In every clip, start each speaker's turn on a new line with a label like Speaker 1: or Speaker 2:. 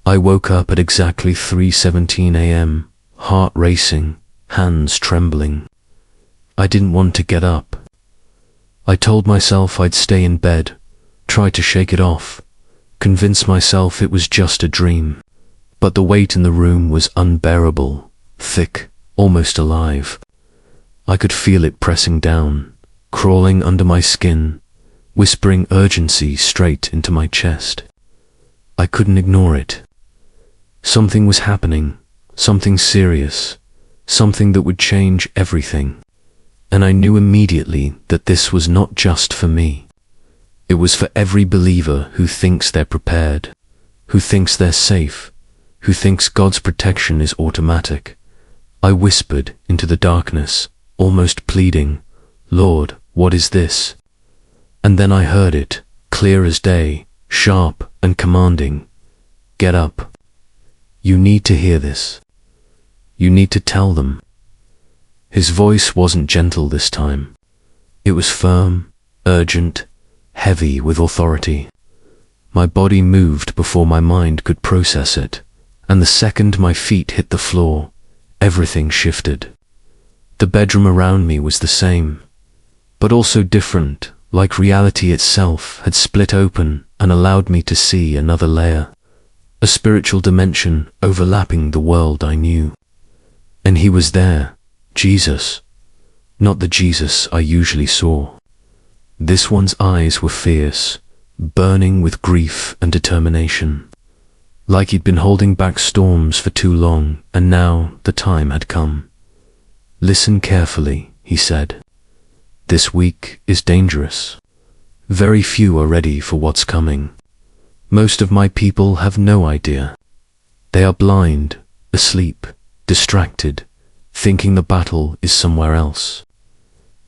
Speaker 1: I woke up at exactly 3:17 a.m., heart racing, hands trembling. I didn't want to get up. I told myself I'd stay in bed, try to shake it off, convince myself it was just a dream. But the weight in the room was unbearable, thick, almost alive. I could feel it pressing down, crawling under my skin, whispering urgency straight into my chest. I couldn't ignore it. Something was happening, something serious, something that would change everything. And I knew immediately that this was not just for me. It was for every believer who thinks they're prepared, who thinks they're safe, who thinks God's protection is automatic. I whispered into the darkness, almost pleading, "Lord, what is this?" And then I heard it, clear as day, sharp and commanding. "Get up. You need to hear this. You need to tell them." His voice wasn't gentle this time. It was firm, urgent, heavy with authority. My body moved before my mind could process it, and the second my feet hit the floor, everything shifted. The bedroom around me was the same, but also different, like reality itself had split open and allowed me to see another layer, a spiritual dimension overlapping the world I knew. And he was there, Jesus, not the Jesus I usually saw. This one's eyes were fierce, burning with grief and determination, like he'd been holding back storms for too long, and now the time had come. "Listen carefully," he said. "This week is dangerous. Very few are ready for what's coming. Most of my people have no idea. They are blind, asleep, distracted, thinking the battle is somewhere else.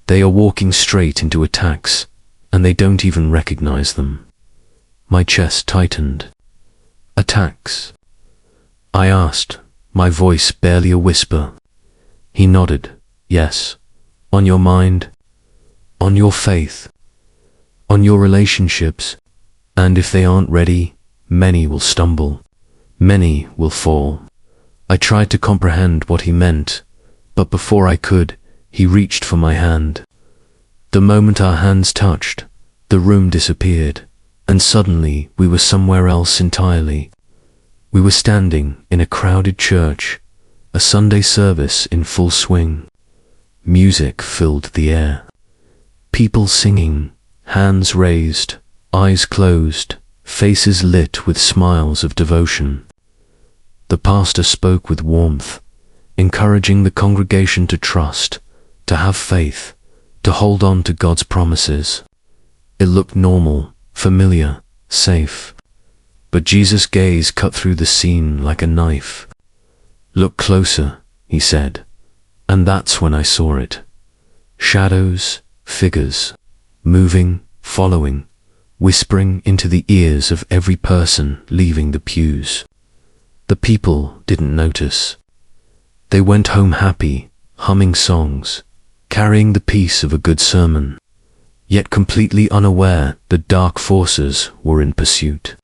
Speaker 1: They are walking straight into attacks, and they don't even recognize them." My chest tightened. "Attacks?" I asked, my voice barely a whisper. He nodded. "Yes. On your mind, on your faith, on your relationships, and if they aren't ready, many will stumble, many will fall." I tried to comprehend what he meant, but before I could, he reached for my hand. The moment our hands touched, the room disappeared, and suddenly we were somewhere else entirely. We were standing in a crowded church, a Sunday service in full swing. Music filled the air. People singing, hands raised, eyes closed, faces lit with smiles of devotion. The pastor spoke with warmth, encouraging the congregation to trust, to have faith, to hold on to God's promises. It looked normal, familiar, safe. But Jesus' gaze cut through the scene like a knife. "Look closer," he said, and that's when I saw it. Shadows, figures, moving, following, whispering into the ears of every person leaving the pews. The people didn't notice. They went home happy, humming songs, carrying the peace of a good sermon, yet completely unaware that dark forces were in pursuit.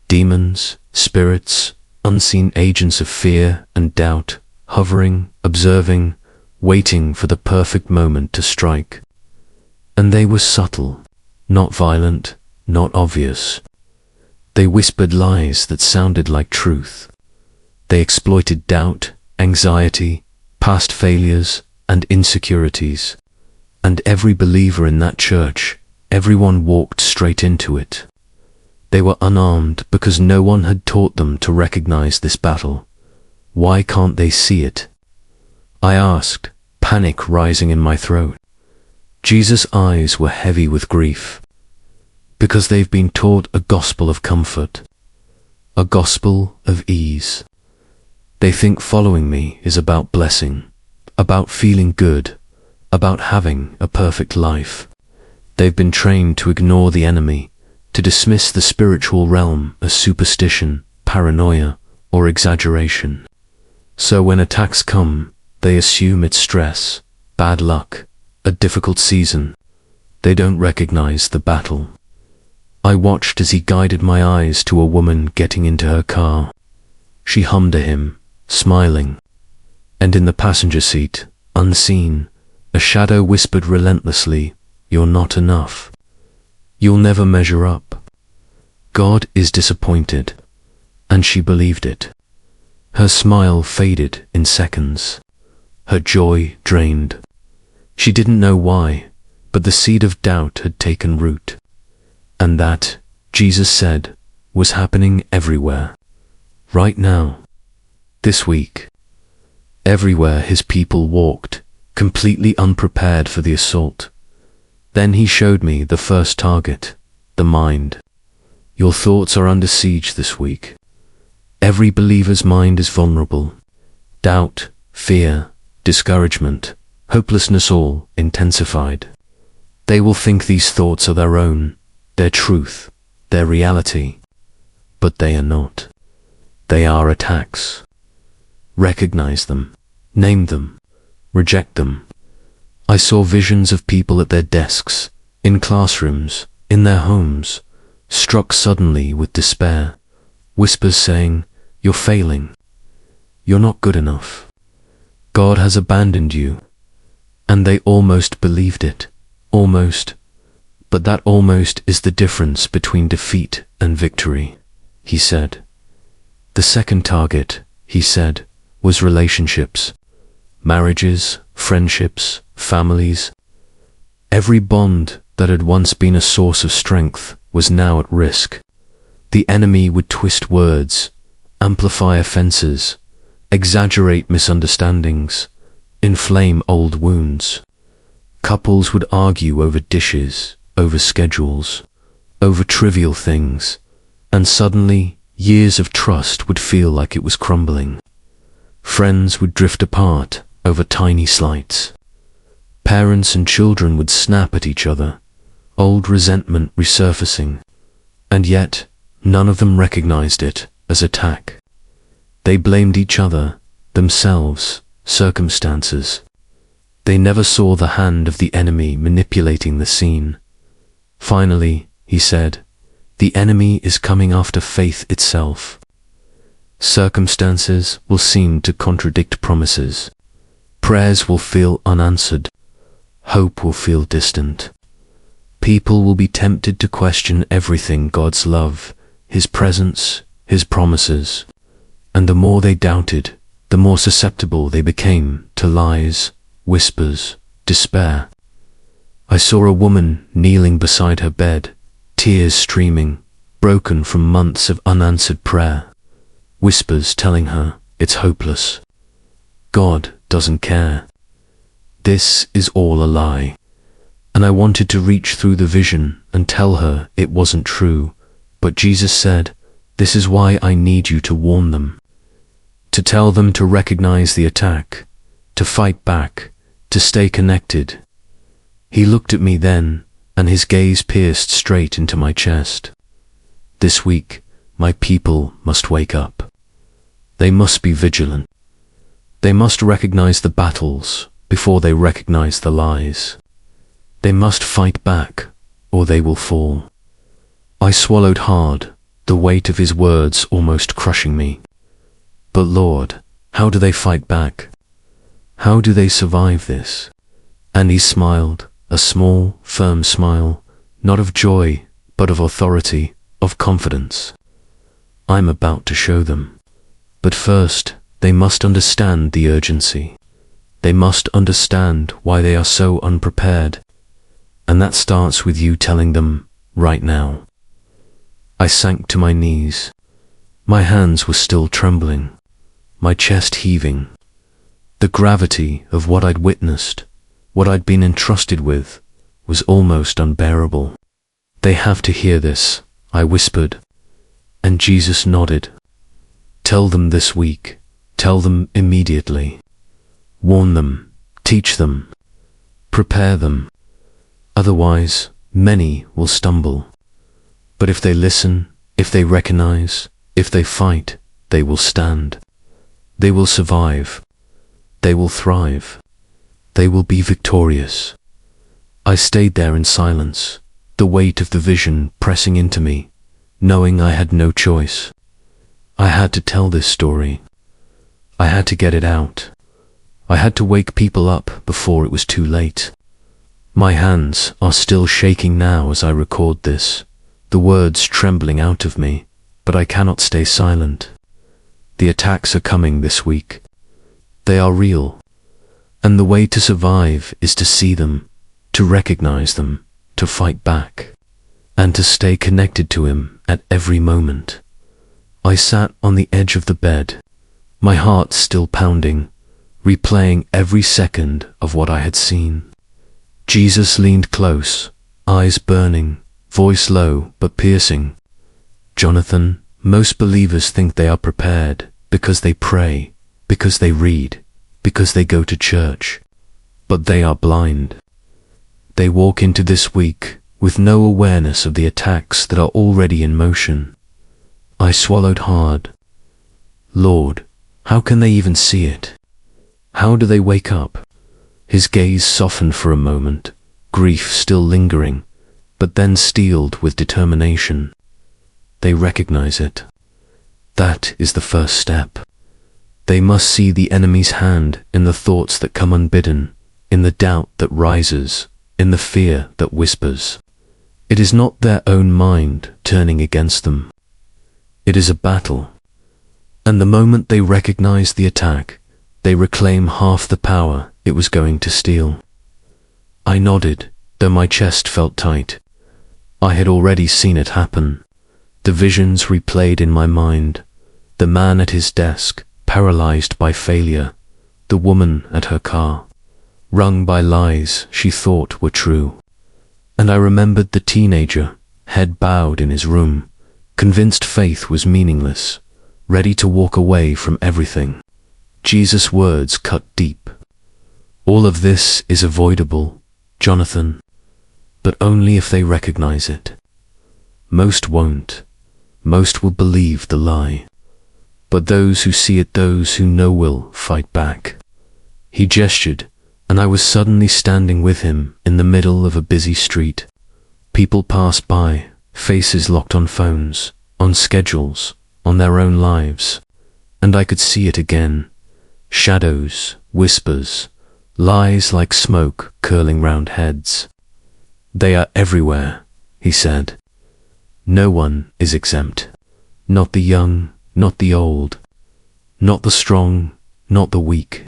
Speaker 1: Demons, spirits, unseen agents of fear and doubt, hovering, observing, waiting for the perfect moment to strike. And they were subtle, not violent, not obvious. They whispered lies that sounded like truth. They exploited doubt, anxiety, past failures, and insecurities. And every believer in that church, everyone walked straight into it. They were unarmed because no one had taught them to recognize this battle. Why can't they see it? I asked, panic rising in my throat. Jesus' eyes were heavy with grief. Because they've been taught a gospel of comfort, a gospel of ease. They think following me is about blessing, about feeling good, about having a perfect life. They've been trained to ignore the enemy, to dismiss the spiritual realm as superstition, paranoia, or exaggeration. So when attacks come, they assume it's stress, bad luck, a difficult season. They don't recognize the battle. I watched as he guided my eyes to a woman getting into her car, She hummed to him, smiling. And in the passenger seat, unseen, a shadow whispered relentlessly, "You're not enough. You'll never measure up. God is disappointed." And she believed it. Her smile faded in seconds. Her joy drained. She didn't know why, but the seed of doubt had taken root. And that, Jesus said, was happening everywhere. Right now. This week. Everywhere his people walked, completely unprepared for the assault. Then he showed me the first target, the mind. Your thoughts are under siege this week. Every believer's mind is vulnerable. Doubt, fear, discouragement, hopelessness all intensified. They will think these thoughts are their own, their truth, their reality. But they are not. They are attacks. Recognize them, name them, reject them. I saw visions of people at their desks, in classrooms, in their homes, struck suddenly with despair, whispers saying, "You're failing. You're not good enough. God has abandoned you." And they almost believed it. Almost. But that almost is the difference between defeat and victory, he said. The second target, he said, was relationships. Marriages, friendships, families. Every bond that had once been a source of strength was now at risk. The enemy would twist words, amplify offenses, exaggerate misunderstandings, inflame old wounds. Couples would argue over dishes, over schedules, over trivial things, and suddenly years of trust would feel like it was crumbling. Friends would drift apart over tiny slights. Parents and children would snap at each other, old resentment resurfacing, and yet none of them recognized it as attack. They blamed each other, themselves, circumstances. They never saw the hand of the enemy manipulating the scene. Finally, he said, the enemy is coming after faith itself. Circumstances will seem to contradict promises. Prayers will feel unanswered. Hope will feel distant. People will be tempted to question everything: God's love, His presence, His promises. And the more they doubted, the more susceptible they became to lies, whispers, despair. I saw a woman kneeling beside her bed, tears streaming, broken from months of unanswered prayer. Whispers telling her it's hopeless. God doesn't care. This is all a lie. And I wanted to reach through the vision and tell her it wasn't true. But Jesus said, this is why I need you to warn them. To tell them to recognize the attack, to fight back, to stay connected. He looked at me then, and his gaze pierced straight into my chest. This week, my people must wake up. They must be vigilant. They must recognize the battles before they recognize the lies. They must fight back, or they will fall. I swallowed hard, the weight of his words almost crushing me. But Lord, how do they fight back? How do they survive this? And he smiled, a small, firm smile, not of joy, but of authority, of confidence. I'm about to show them. But first, they must understand the urgency. They must understand why they are so unprepared. And that starts with you telling them, right now. I sank to my knees. My hands were still trembling, my chest heaving. The gravity of what I'd witnessed, what I'd been entrusted with, was almost unbearable. They have to hear this, I whispered, and Jesus nodded. Tell them this week, tell them immediately. Warn them, teach them, prepare them. Otherwise, many will stumble. But if they listen, if they recognize, if they fight, they will stand. They will survive. They will thrive. They will be victorious. I stayed there in silence, the weight of the vision pressing into me, knowing I had no choice. I had to tell this story. I had to get it out. I had to wake people up before it was too late. My hands are still shaking now as I record this, the words trembling out of me, but I cannot stay silent. The attacks are coming this week. They are real. And the way to survive is to see them, to recognize them, to fight back, and to stay connected to Him at every moment. I sat on the edge of the bed, my heart still pounding, replaying every second of what I had seen. Jesus leaned close, eyes burning, voice low but piercing. Jonathan, most believers think they are prepared because they pray, because they read, because they go to church. But they are blind. They walk into this week with no awareness of the attacks that are already in motion. I swallowed hard. Lord, how can they even see it? How do they wake up? His gaze softened for a moment, grief still lingering, but then steeled with determination. They recognize it. That is the first step. They must see the enemy's hand in the thoughts that come unbidden, in the doubt that rises, in the fear that whispers. It is not their own mind turning against them. It is a battle. And the moment they recognize the attack, they reclaim half the power it was going to steal. I nodded, though my chest felt tight. I had already seen it happen. The visions replayed in my mind. The man at his desk, paralyzed by failure. The woman at her car, wrung by lies she thought were true. And I remembered the teenager, head bowed in his room, convinced faith was meaningless, ready to walk away from everything. Jesus' words cut deep. All of this is avoidable, Jonathan, but only if they recognize it. Most won't. Most will believe the lie. But those who see it, those who know, will fight back. He gestured, and I was suddenly standing with him in the middle of a busy street. People passed by, faces locked on phones, on schedules, on their own lives. And I could see it again. Shadows, whispers, lies like smoke curling round heads. They are everywhere, he said. No one is exempt. Not the young, not the old, not the strong, not the weak.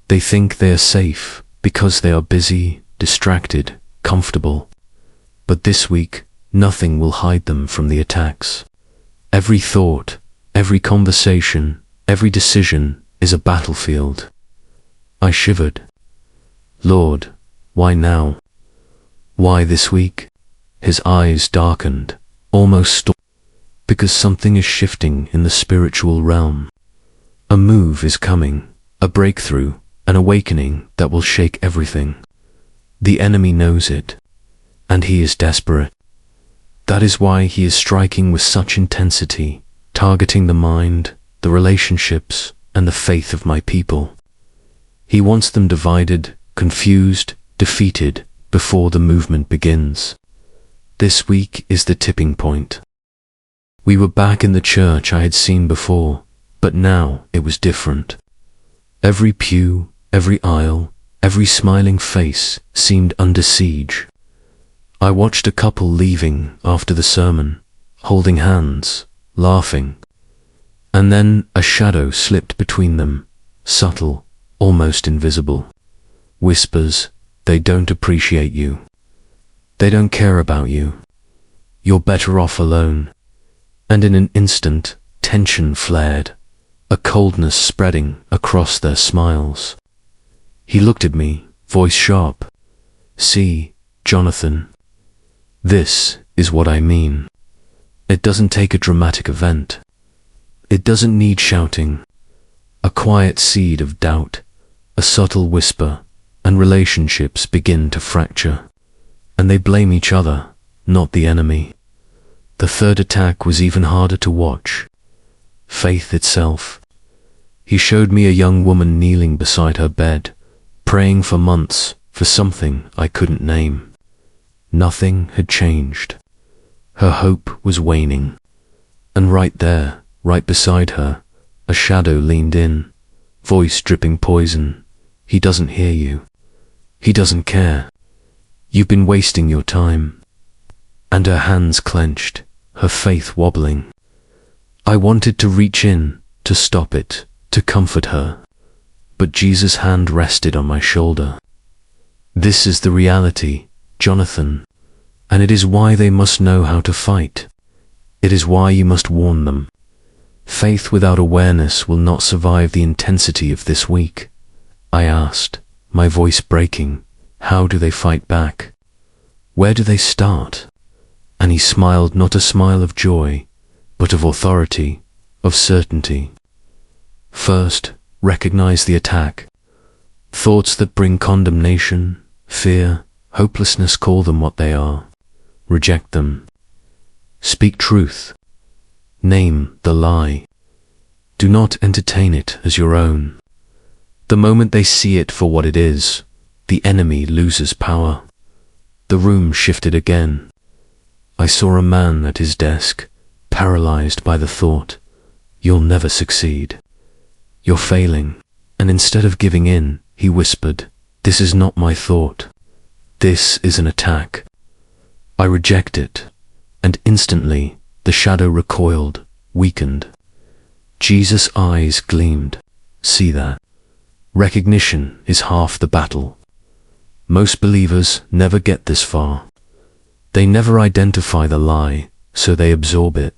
Speaker 1: They think they are safe because they are busy, distracted, comfortable. But this week, nothing will hide them from the attacks. Every thought, every conversation, every decision is a battlefield. I shivered. Lord, why now? Why this week? His eyes darkened, almost stormed. Because something is shifting in the spiritual realm. A move is coming, a breakthrough, an awakening that will shake everything. The enemy knows it, and he is desperate. That is why he is striking with such intensity, targeting the mind, the relationships, and the faith of my people. He wants them divided, confused, defeated, before the movement begins. This week is the tipping point. We were back in the church I had seen before, but now it was different. Every pew, every aisle, every smiling face seemed under siege. I watched a couple leaving after the sermon, holding hands, laughing. And then a shadow slipped between them, subtle, almost invisible. Whispers, they don't appreciate you. They don't care about you. You're better off alone. And in an instant, tension flared, a coldness spreading across their smiles. He looked at me, voice sharp. See, Jonathan, this is what I mean. It doesn't take a dramatic event. It doesn't need shouting. A quiet seed of doubt, a subtle whisper, and relationships begin to fracture. And they blame each other, not the enemy. The third attack was even harder to watch. Faith itself. He showed me a young woman kneeling beside her bed, praying for months for something I couldn't name. Nothing had changed. Her hope was waning. And right there, Right beside her, a shadow leaned in, voice dripping poison. He doesn't hear you. He doesn't care. You've been wasting your time. And her hands clenched, her faith wobbling. I wanted to reach in, to stop it, to comfort her. But Jesus' hand rested on my shoulder. This is the reality, Jonathan, and it is why they must know how to fight. It is why you must warn them. Faith without awareness will not survive the intensity of this week. I asked, my voice breaking, how do they fight back? Where do they start? And he smiled, not a smile of joy, but of authority, of certainty. First, recognize the attack. Thoughts that bring condemnation, fear, hopelessness, call them what they are. Reject them. Speak truth. Name the lie. Do not entertain it as your own. The moment they see it for what it is, the enemy loses power. The room shifted again. I saw a man at his desk, paralyzed by the thought, "You'll never succeed. You're failing." And instead of giving in, he whispered, "This is not my thought. This is an attack." I reject it, and instantly the shadow recoiled, weakened. Jesus' eyes gleamed. See that? Recognition is half the battle. Most believers never get this far. They never identify the lie, so they absorb it.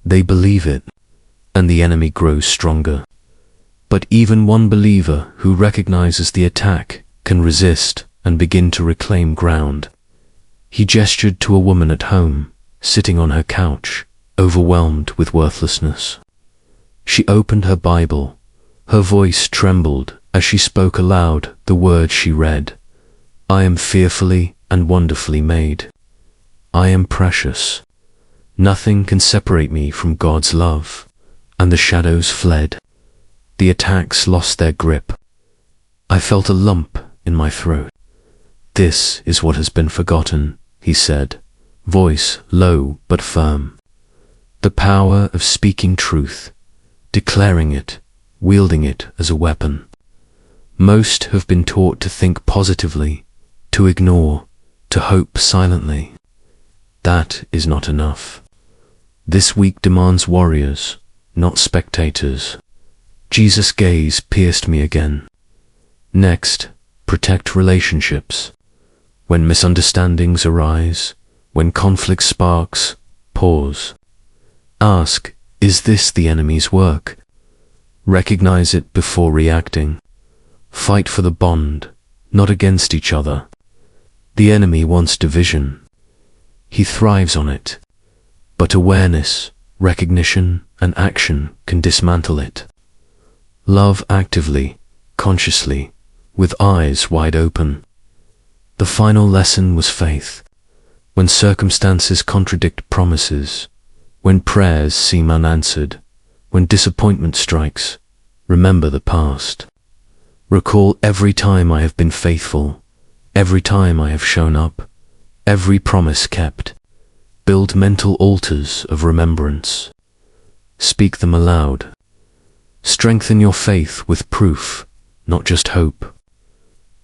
Speaker 1: They believe it, and the enemy grows stronger. But even one believer who recognizes the attack can resist and begin to reclaim ground. He gestured to a woman at home, sitting on her couch, overwhelmed with worthlessness. She opened her Bible. Her voice trembled as she spoke aloud the words she read. "I am fearfully and wonderfully made. I am precious. Nothing can separate me from God's love." And the shadows fled. The attacks lost their grip. I felt a lump in my throat. "This is what has been forgotten," he said, voice low but firm. "The power of speaking truth, declaring it, wielding it as a weapon. Most have been taught to think positively, to ignore, to hope silently. That is not enough. This week demands warriors, not spectators." Jesus' gaze pierced me again. Next, protect relationships. When misunderstandings arise, when conflict sparks, pause. Ask, is this the enemy's work? Recognize it before reacting. Fight for the bond, not against each other. The enemy wants division. He thrives on it. But awareness, recognition, and action can dismantle it. Love actively, consciously, with eyes wide open. The final lesson was faith. When circumstances contradict promises, when prayers seem unanswered, when disappointment strikes, remember the past. Recall every time I have been faithful, every time I have shown up, every promise kept. Build mental altars of remembrance. Speak them aloud. Strengthen your faith with proof, not just hope.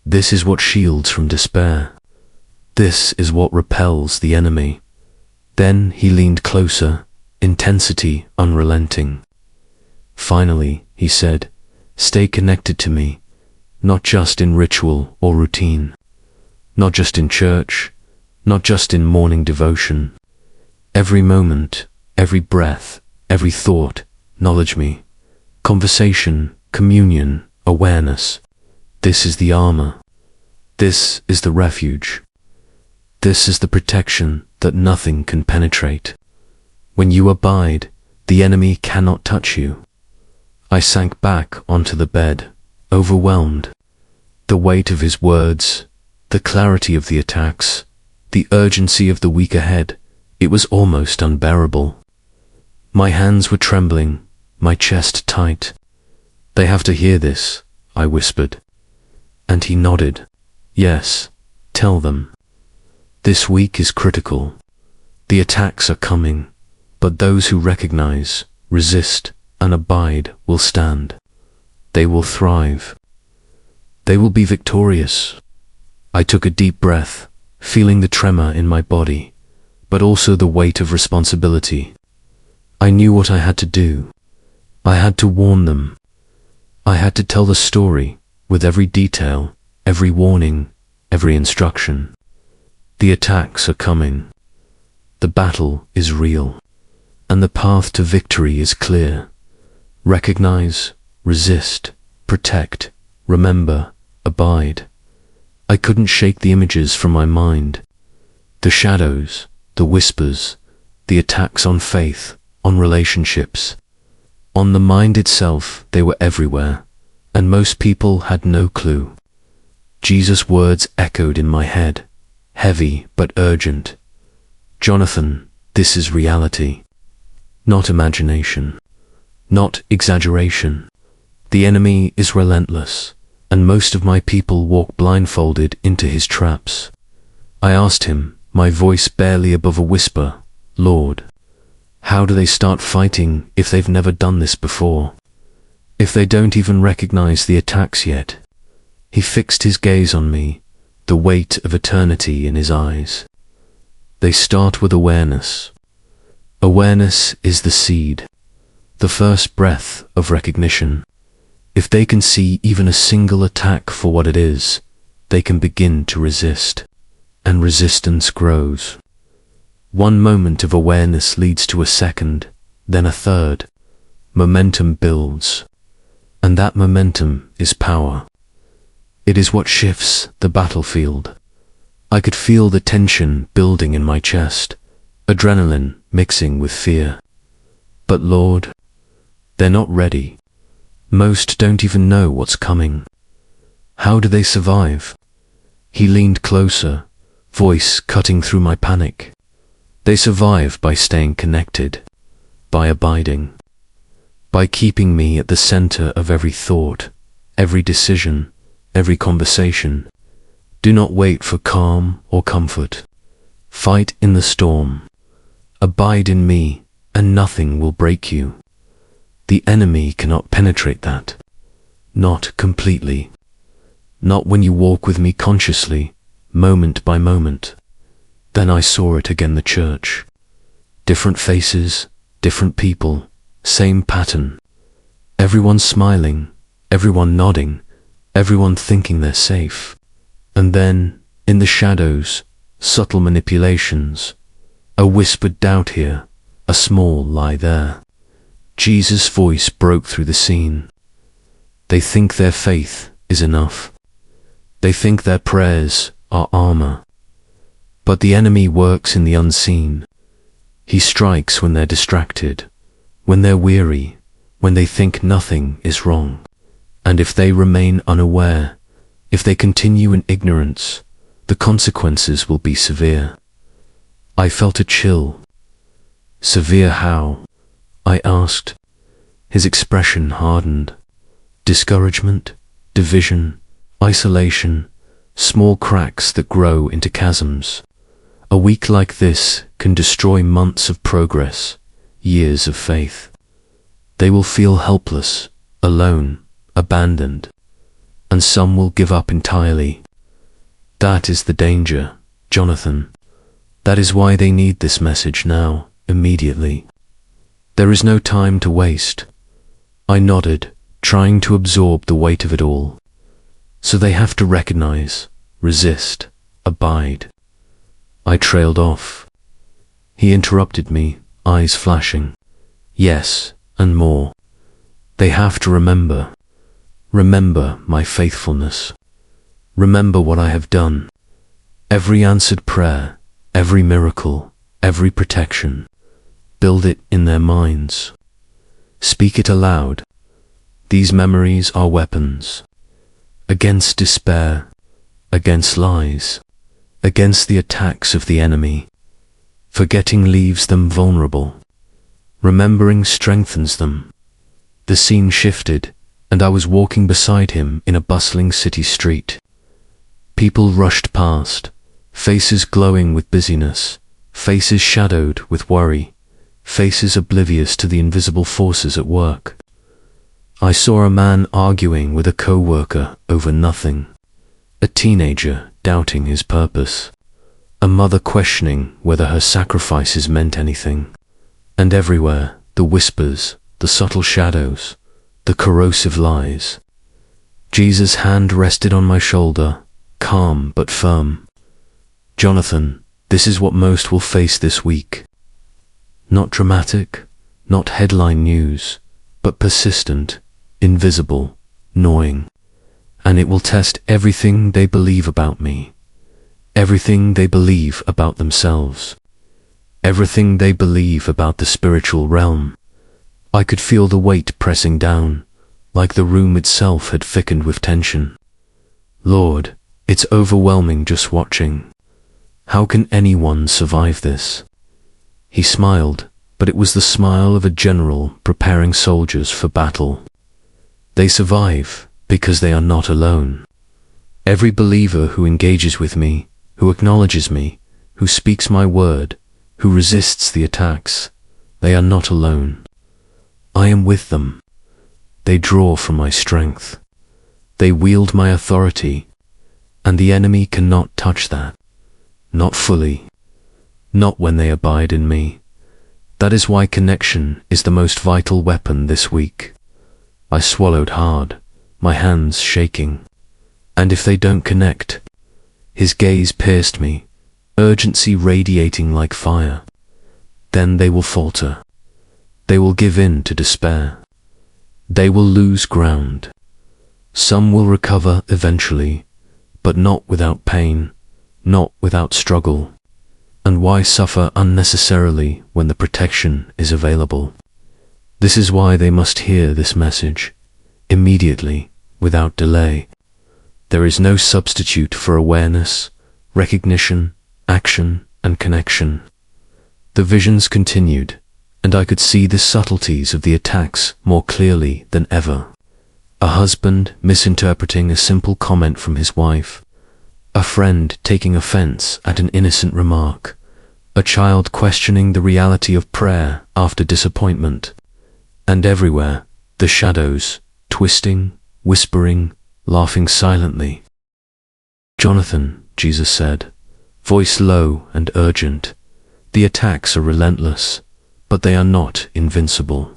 Speaker 1: This is what shields from despair. This is what repels the enemy. Then he leaned closer, intensity unrelenting. Finally, he said, "Stay connected to me, not just in ritual or routine, not just in church, not just in morning devotion. Every moment, every breath, every thought, acknowledge me. Conversation, communion, awareness. This is the armor. This is the refuge. This is the protection that nothing can penetrate. When you abide, the enemy cannot touch you." I sank back onto the bed, overwhelmed. The weight of his words, the clarity of the attacks, the urgency of the week ahead, it was almost unbearable. My hands were trembling, my chest tight. "They have to hear this," I whispered. And he nodded. "Yes, tell them. This week is critical. The attacks are coming, but those who recognize, resist, and abide will stand. They will thrive. They will be victorious. I took a deep breath, feeling the tremor in my body, but also the weight of responsibility. I knew what I had to do. I had to warn them. I had to tell the story with every detail, every warning, every instruction. The attacks are coming. The battle is real, and the path to victory is clear. Recognize, resist, protect, remember, abide. I couldn't shake the images from my mind. The shadows, the whispers, the attacks on faith, on relationships. On the mind itself, they were everywhere, and most people had no clue. Jesus' words echoed in my head, heavy but urgent. Jonathan, this is reality, not imagination, not exaggeration. The enemy is relentless, and most of my people walk blindfolded into his traps. I asked him, my voice barely above a whisper, Lord, how do they start fighting if they've never done this before? If they don't even recognize the attacks yet? He fixed his gaze on me, the weight of eternity in his eyes. They start with awareness. Awareness is the seed, the first breath of recognition. If they can see even a single attack for what it is, they can begin to resist, and resistance grows. One moment of awareness leads to a second, then a third. Momentum builds, and that momentum is power. It is what shifts the battlefield. I could feel the tension building in my chest, adrenaline mixing with fear. But Lord, they're not ready. Most don't even know what's coming. How do they survive? He leaned closer, voice cutting through my panic. They survive by staying connected, by abiding, by keeping me at the center of every thought, every decision, every conversation. Do not wait for calm or comfort. Fight in the storm. Abide in me, and nothing will break you. The enemy cannot penetrate that. Not completely. Not when you walk with me consciously, moment by moment. Then I saw it again, the church. Different faces, different people, same pattern. Everyone smiling, everyone nodding, everyone thinking they're safe. And then, in the shadows, subtle manipulations. A whispered doubt here, a small lie there. Jesus' voice broke through the scene. They think their faith is enough. They think their prayers are armor. But the enemy works in the unseen. He strikes when they're distracted, when they're weary, when they think nothing is wrong. And if they remain unaware, if they continue in ignorance, the consequences will be severe. I felt a chill. Severe how? I asked. His expression hardened. Discouragement, division, isolation, small cracks that grow into chasms. A week like this can destroy months of progress, years of faith. They will feel helpless, alone, abandoned, and some will give up entirely. That is the danger, Jonathan. That is why they need this message now, immediately. There is no time to waste. I nodded, trying to absorb the weight of it all. So they have to recognize, resist, abide. I trailed off. He interrupted me, eyes flashing. Yes, and more. They have to remember. Remember my faithfulness. Remember what I have done. Every answered prayer, every miracle, every protection. Build it in their minds. Speak it aloud. These memories are weapons. Against despair, against lies, against the attacks of the enemy. Forgetting leaves them vulnerable. Remembering strengthens them. The scene shifted, and I was walking beside him in a bustling city street. People rushed past, faces glowing with busyness, faces shadowed with worry, faces oblivious to the invisible forces at work. I saw a man arguing with a co-worker over nothing, a teenager doubting his purpose, a mother questioning whether her sacrifices meant anything, and everywhere the whispers, the subtle shadows, the corrosive lies. Jesus' hand rested on my shoulder, calm but firm. Jonathan, this is what most will face this week. Not dramatic, not headline news, but persistent, invisible, gnawing. And it will test everything they believe about me, everything they believe about themselves, everything they believe about the spiritual realm. I could feel the weight pressing down, like the room itself had thickened with tension. Lord, it's overwhelming just watching. How can anyone survive this? He smiled, but it was the smile of a general preparing soldiers for battle. They survive because they are not alone. Every believer who engages with me, who acknowledges me, who speaks my word, who resists the attacks, they are not alone. I am with them. They draw from my strength. They wield my authority, and the enemy cannot touch that. Not fully. Not when they abide in me. That is why connection is the most vital weapon this week. I swallowed hard, my hands shaking. And if they don't connect, his gaze pierced me, urgency radiating like fire. Then they will falter. They will give in to despair. They will lose ground. Some will recover eventually, but not without pain, not without struggle. And why suffer unnecessarily when the protection is available? This is why they must hear this message, immediately, without delay. There is no substitute for awareness, recognition, action, and connection. The visions continued, and I could see the subtleties of the attacks more clearly than ever. A husband misinterpreting a simple comment from his wife, a friend taking offense at an innocent remark, a child questioning the reality of prayer after disappointment, and everywhere, the shadows, twisting, whispering, laughing silently. Jonathan, Jesus said, voice low and urgent, the attacks are relentless, but they are not invincible.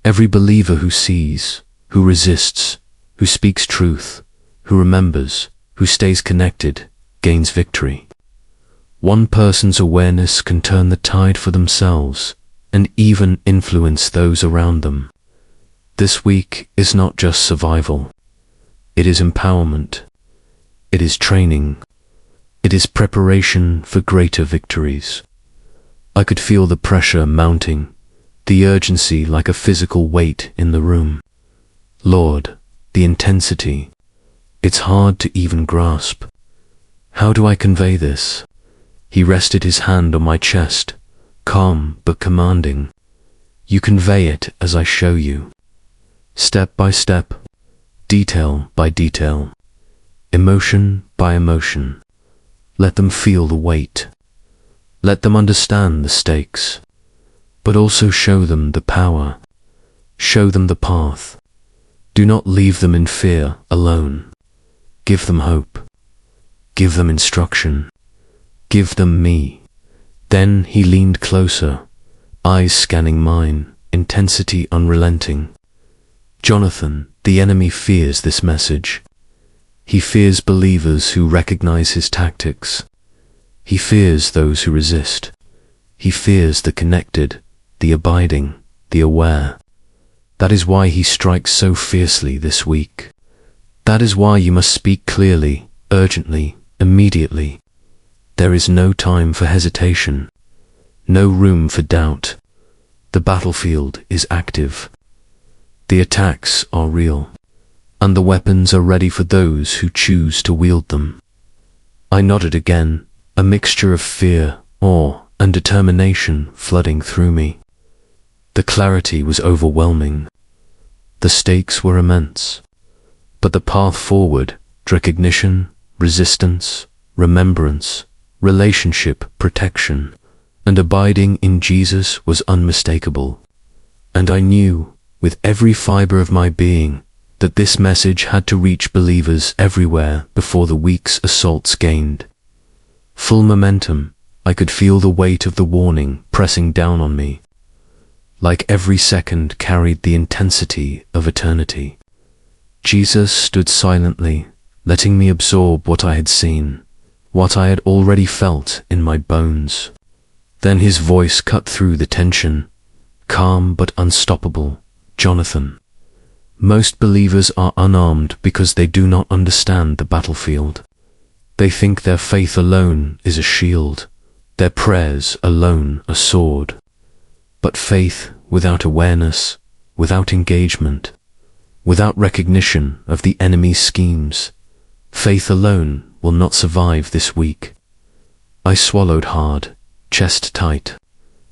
Speaker 1: Every believer who sees, who resists, who speaks truth, who remembers, who stays connected, gains victory. One person's awareness can turn the tide for themselves and even influence those around them. This week is not just survival. It is empowerment. It is training. It is preparation for greater victories. I could feel the pressure mounting, the urgency like a physical weight in the room. Lord, the intensity. It's hard to even grasp. How do I convey this? He rested his hand on my chest, calm but commanding. You convey it as I show you. Step by step, detail by detail, emotion by emotion. Let them feel the weight. Let them understand the stakes, but also show them the power. Show them the path. Do not leave them in fear alone. Give them hope. Give them instruction. Give them me. Then he leaned closer, eyes scanning mine, intensity unrelenting. Jonathan, the enemy fears this message. He fears believers who recognize his tactics. He fears those who resist. He fears the connected, the abiding, the aware. That is why he strikes so fiercely this week. That is why you must speak clearly, urgently, immediately. There is no time for hesitation, no room for doubt. The battlefield is active. The attacks are real, and the weapons are ready for those who choose to wield them. I nodded again, a mixture of fear, awe, and determination flooding through me. The clarity was overwhelming. The stakes were immense. But the path forward, recognition, resistance, remembrance, relationship, protection, and abiding in Jesus was unmistakable. And I knew, with every fiber of my being, that this message had to reach believers everywhere before the week's assaults gained full momentum. I could feel the weight of the warning pressing down on me, like every second carried the intensity of eternity. Jesus stood silently, letting me absorb what I had seen, what I had already felt in my bones. Then his voice cut through the tension, calm but unstoppable. "Jonathan, most believers are unarmed because they do not understand the battlefield. They think their faith alone is a shield, their prayers alone a sword. But faith without awareness, without engagement, without recognition of the enemy's schemes, faith alone will not survive this week." I swallowed hard, chest tight.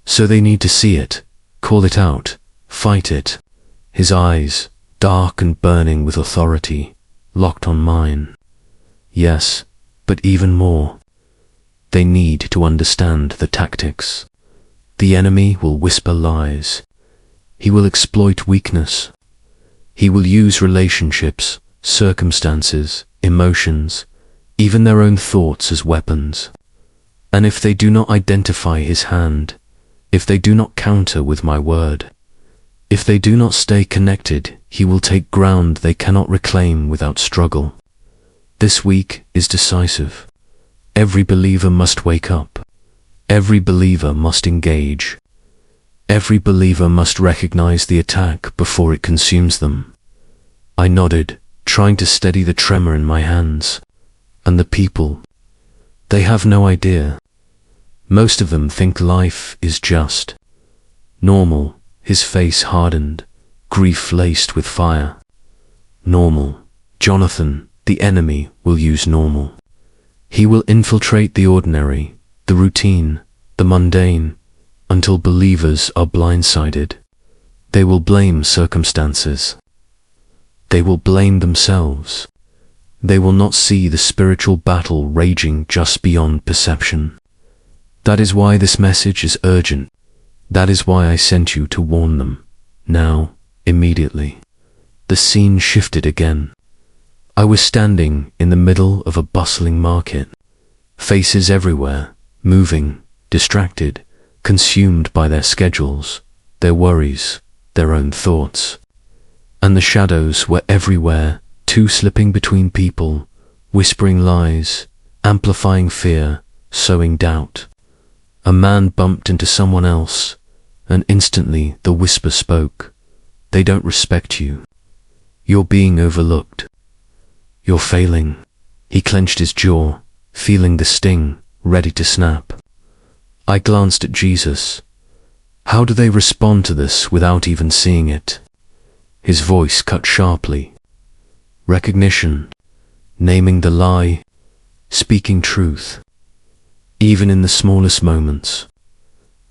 Speaker 1: "So they need to see it, call it out, fight it." His eyes, dark and burning with authority, locked on mine. "Yes, but even more. They need to understand the tactics. The enemy will whisper lies. He will exploit weakness. He will use relationships, circumstances, emotions, even their own thoughts as weapons. And if they do not identify his hand, if they do not counter with my word, if they do not stay connected, he will take ground they cannot reclaim without struggle. This week is decisive. Every believer must wake up. Every believer must engage. Every believer must recognize the attack before it consumes them. I nodded, trying to steady the tremor in my hands. And the people, they have no idea. Most of them think life is just normal. His face hardened, grief laced with fire. Normal. Jonathan, the enemy, will use normal. He will infiltrate the ordinary, the routine, the mundane, until believers are blindsided. They will blame circumstances. They will blame themselves. They will not see the spiritual battle raging just beyond perception. That is why this message is urgent. That is why I sent you to warn them. Now, immediately. The scene shifted again. I was standing in the middle of a bustling market. Faces everywhere, moving, distracted, consumed by their schedules, their worries, their own thoughts. And the shadows were everywhere, too, slipping between people, whispering lies, amplifying fear, sowing doubt. A man bumped into someone else, and instantly the whisper spoke. "They don't respect you. You're being overlooked. You're failing." He clenched his jaw, feeling the sting, ready to snap. I glanced at Jesus. How do they respond to this without even seeing it? His voice cut sharply. Recognition, naming the lie, speaking truth. Even in the smallest moments.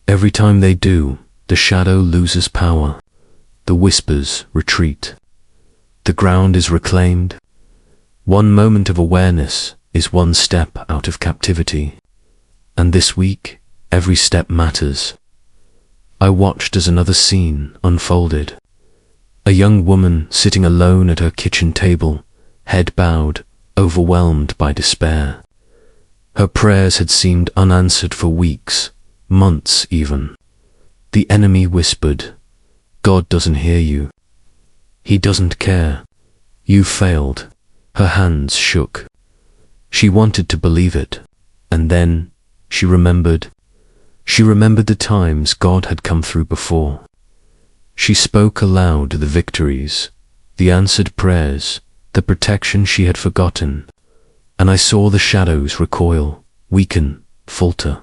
Speaker 1: Every time they do, the shadow loses power. The whispers retreat. The ground is reclaimed. One moment of awareness is one step out of captivity. And this week, every step matters. I watched as another scene unfolded. A young woman sitting alone at her kitchen table, head bowed, overwhelmed by despair. Her prayers had seemed unanswered for weeks, months even. The enemy whispered, "God doesn't hear you. He doesn't care. You failed." Her hands shook. She wanted to believe it, and then she remembered. She remembered the times God had come through before. She spoke aloud the victories, the answered prayers, the protection she had forgotten, and I saw the shadows recoil, weaken, falter.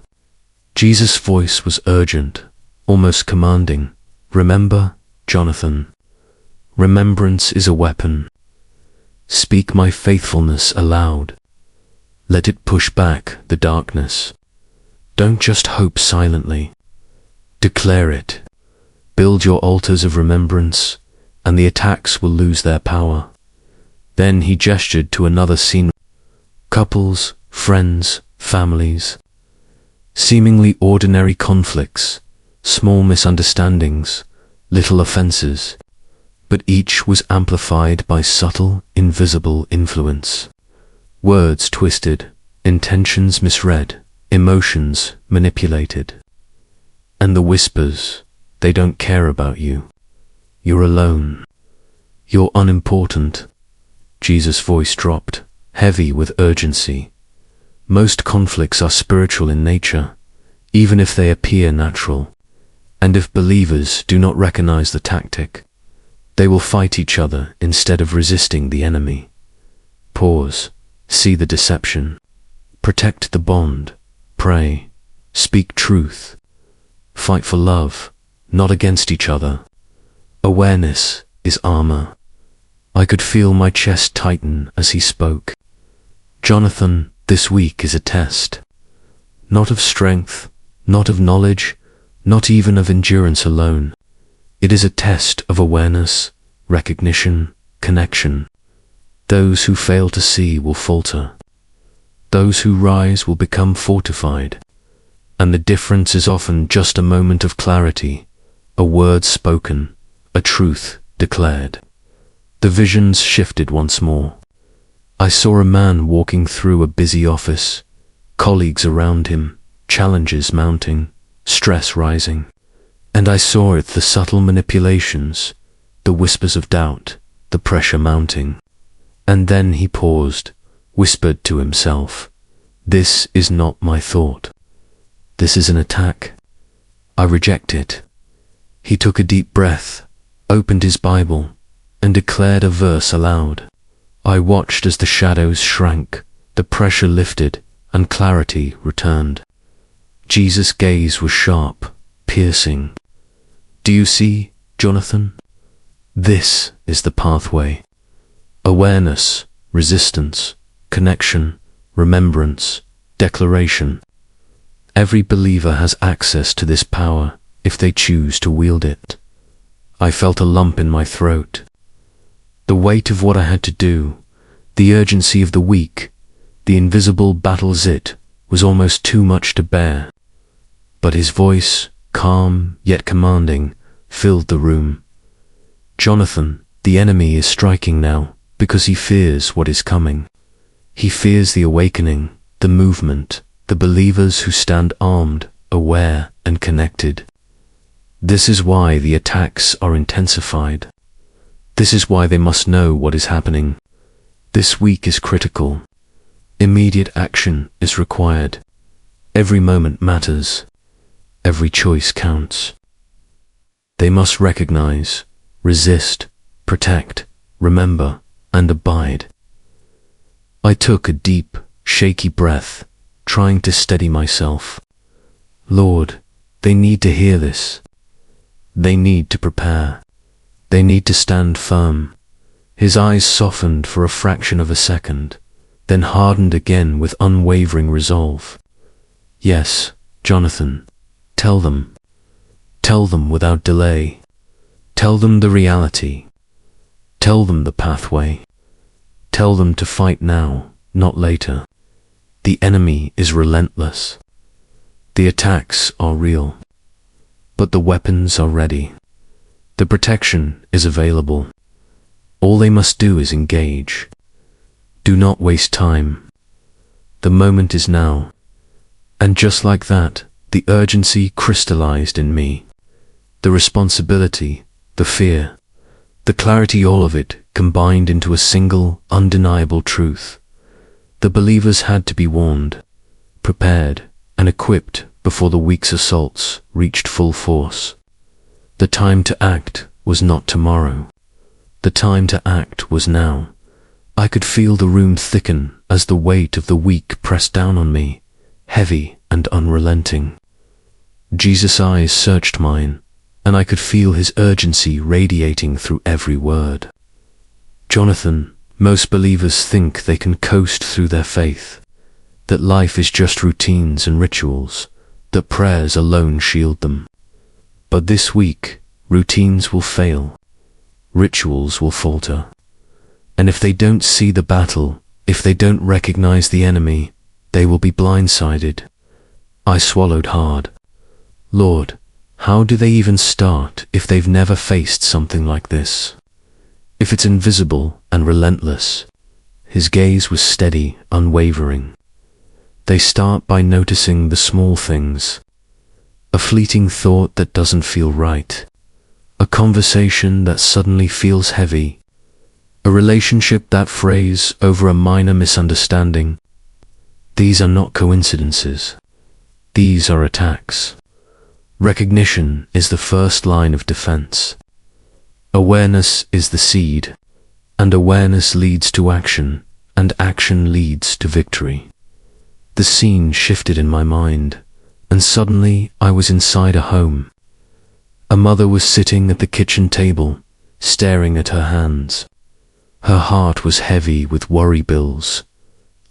Speaker 1: Jesus' voice was urgent, almost commanding. "Remember, Jonathan. Remembrance is a weapon. Speak my faithfulness aloud. Let it push back the darkness. Don't just hope silently. Declare it. Build your altars of remembrance, and the attacks will lose their power." Then he gestured to another scene. Couples, friends, families. Seemingly ordinary conflicts, small misunderstandings, little offenses, but each was amplified by subtle, invisible influence. Words twisted, intentions misread, emotions manipulated. And the whispers, they don't care about you. You're alone. You're unimportant. Jesus' voice dropped, heavy with urgency. Most conflicts are spiritual in nature, even if they appear natural. And if believers do not recognize the tactic, they will fight each other instead of resisting the enemy. Pause. See the deception. Protect the bond. Pray. Speak truth. Fight for love, not against each other. Awareness is armor. I could feel my chest tighten as he spoke. Jonathan, this week is a test. Not of strength, not of knowledge, not even of endurance alone. It is a test of awareness, recognition, connection. Those who fail to see will falter. Those who rise will become fortified. And the difference is often just a moment of clarity, a word spoken, a truth declared. The visions shifted once more. I saw a man walking through a busy office, colleagues around him, challenges mounting, stress rising. And I saw it, the subtle manipulations, the whispers of doubt, the pressure mounting. And then he paused, whispered to himself, "This is not my thought. This is an attack. I reject it." He took a deep breath, opened his Bible, and declared a verse aloud. I watched as the shadows shrank, the pressure lifted, and clarity returned. Jesus' gaze was sharp, piercing. "Do you see, Jonathan? This is the pathway. Awareness, resistance, connection, remembrance, declaration. Every believer has access to this power if they choose to wield it." I felt a lump in my throat. The weight of what I had to do, the urgency of the week, the invisible battles, it was almost too much to bear. But his voice, calm yet commanding, filled the room. "Jonathan, the enemy is striking now because he fears what is coming. He fears the awakening, the movement, the believers who stand armed, aware, and connected. This is why the attacks are intensified. This is why they must know what is happening. This week is critical. Immediate action is required. Every moment matters. Every choice counts. They must recognize, resist, protect, remember, and abide." I took a deep, shaky breath, trying to steady myself. Lord, they need to hear this. They need to prepare. They need to stand firm. His eyes softened for a fraction of a second, then hardened again with unwavering resolve. "Yes, Jonathan, tell them. Tell them without delay. Tell them the reality. Tell them the pathway. Tell them to fight now, not later. The enemy is relentless. The attacks are real. But the weapons are ready. The protection is available. All they must do is engage. Do not waste time. The moment is now." And just like that, the urgency crystallized in me. The responsibility, the fear, the clarity, all of it combined into a single, undeniable truth. The believers had to be warned, prepared, and equipped before the week's assaults reached full force. The time to act was not tomorrow. The time to act was now. I could feel the room thicken as the weight of the week pressed down on me, heavy and unrelenting. Jesus' eyes searched mine, and I could feel his urgency radiating through every word. "Jonathan, most believers think they can coast through their faith, that life is just routines and rituals, that prayers alone shield them. But this week, routines will fail, rituals will falter. And if they don't see the battle, if they don't recognize the enemy, they will be blindsided. I swallowed hard. Lord, how do they even start if they've never faced something like this? If it's invisible and relentless, his gaze was steady, unwavering. They start by noticing the small things. A fleeting thought that doesn't feel right. A conversation that suddenly feels heavy. A relationship that frays over a minor misunderstanding. These are not coincidences. These are attacks. Recognition is the first line of defense. Awareness is the seed, and awareness leads to action, and action leads to victory. The scene shifted in my mind, and suddenly I was inside a home. A mother was sitting at the kitchen table, staring at her hands. Her heart was heavy with worry bills,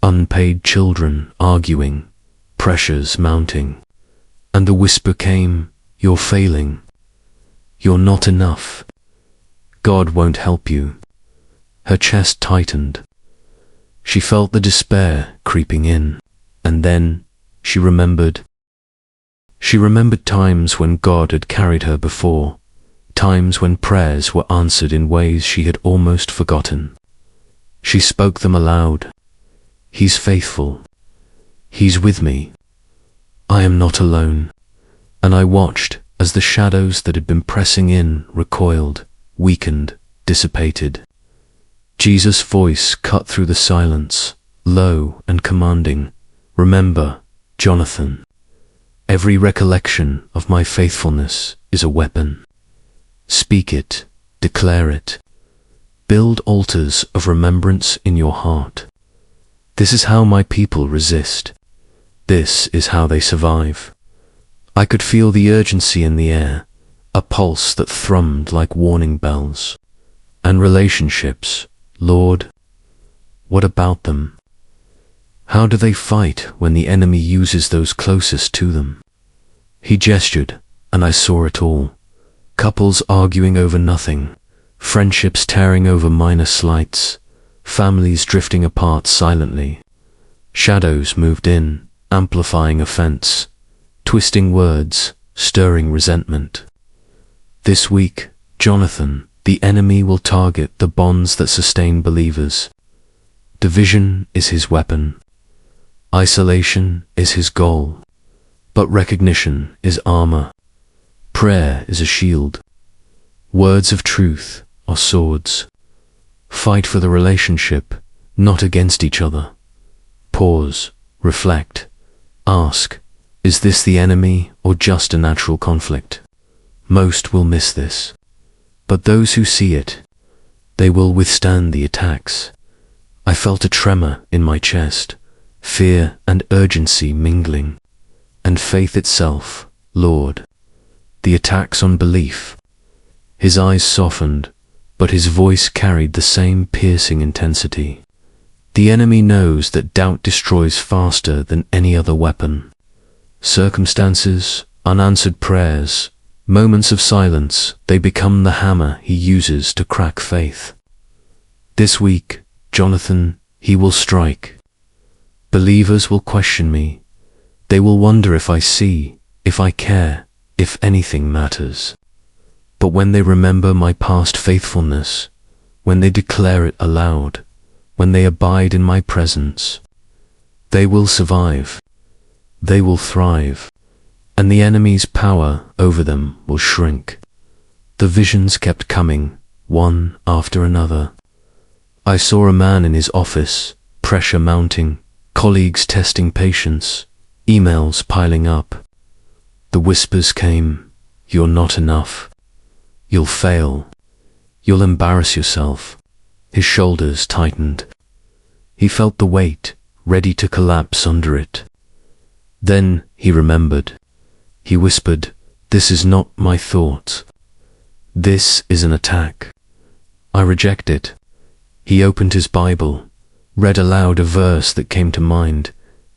Speaker 1: unpaid children arguing, pressures mounting, and the whisper came, "You're failing. You're not enough. God won't help you." Her chest tightened. She felt the despair creeping in, and then she remembered. She remembered times when God had carried her before, times when prayers were answered in ways she had almost forgotten. She spoke them aloud. He's faithful. He's with me. I am not alone. And I watched as the shadows that had been pressing in recoiled, weakened, dissipated. Jesus' voice cut through the silence, low and commanding. "Remember, Jonathan, every recollection of my faithfulness is a weapon. Speak it, declare it. Build altars of remembrance in your heart. This is how my people resist. This is how they survive." I could feel the urgency in the air, a pulse that thrummed like warning bells. And relationships, Lord, what about them? How do they fight when the enemy uses those closest to them? He gestured, and I saw it all. Couples arguing over nothing, friendships tearing over minor slights, families drifting apart silently. Shadows moved in, amplifying offense, twisting words, stirring resentment. This week, Jonathan, the enemy will target the bonds that sustain believers. Division is his weapon. Isolation is his goal. But recognition is armor. Prayer is a shield. Words of truth are swords. Fight for the relationship, not against each other. Pause, reflect, ask, is this the enemy or just a natural conflict? Most will miss this. But those who see it, they will withstand the attacks. I felt a tremor in my chest, fear and urgency mingling, and faith itself, Lord. The attacks on belief. His eyes softened, but his voice carried the same piercing intensity. The enemy knows that doubt destroys faster than any other weapon. Circumstances, unanswered prayers, moments of silence, they become the hammer he uses to crack faith. This week, Jonathan, he will strike. Believers will question me. They will wonder if I see, if I care, if anything matters. But when they remember my past faithfulness, when they declare it aloud, when they abide in my presence, they will survive. They will thrive, and the enemy's power over them will shrink. The visions kept coming, one after another. I saw a man in his office, pressure mounting, colleagues testing patience, emails piling up. The whispers came, "You're not enough. You'll fail. You'll embarrass yourself." His shoulders tightened. He felt the weight, ready to collapse under it. Then he remembered. He whispered, "This is not my thought. This is an attack. I reject it." He opened his Bible, read aloud a verse that came to mind,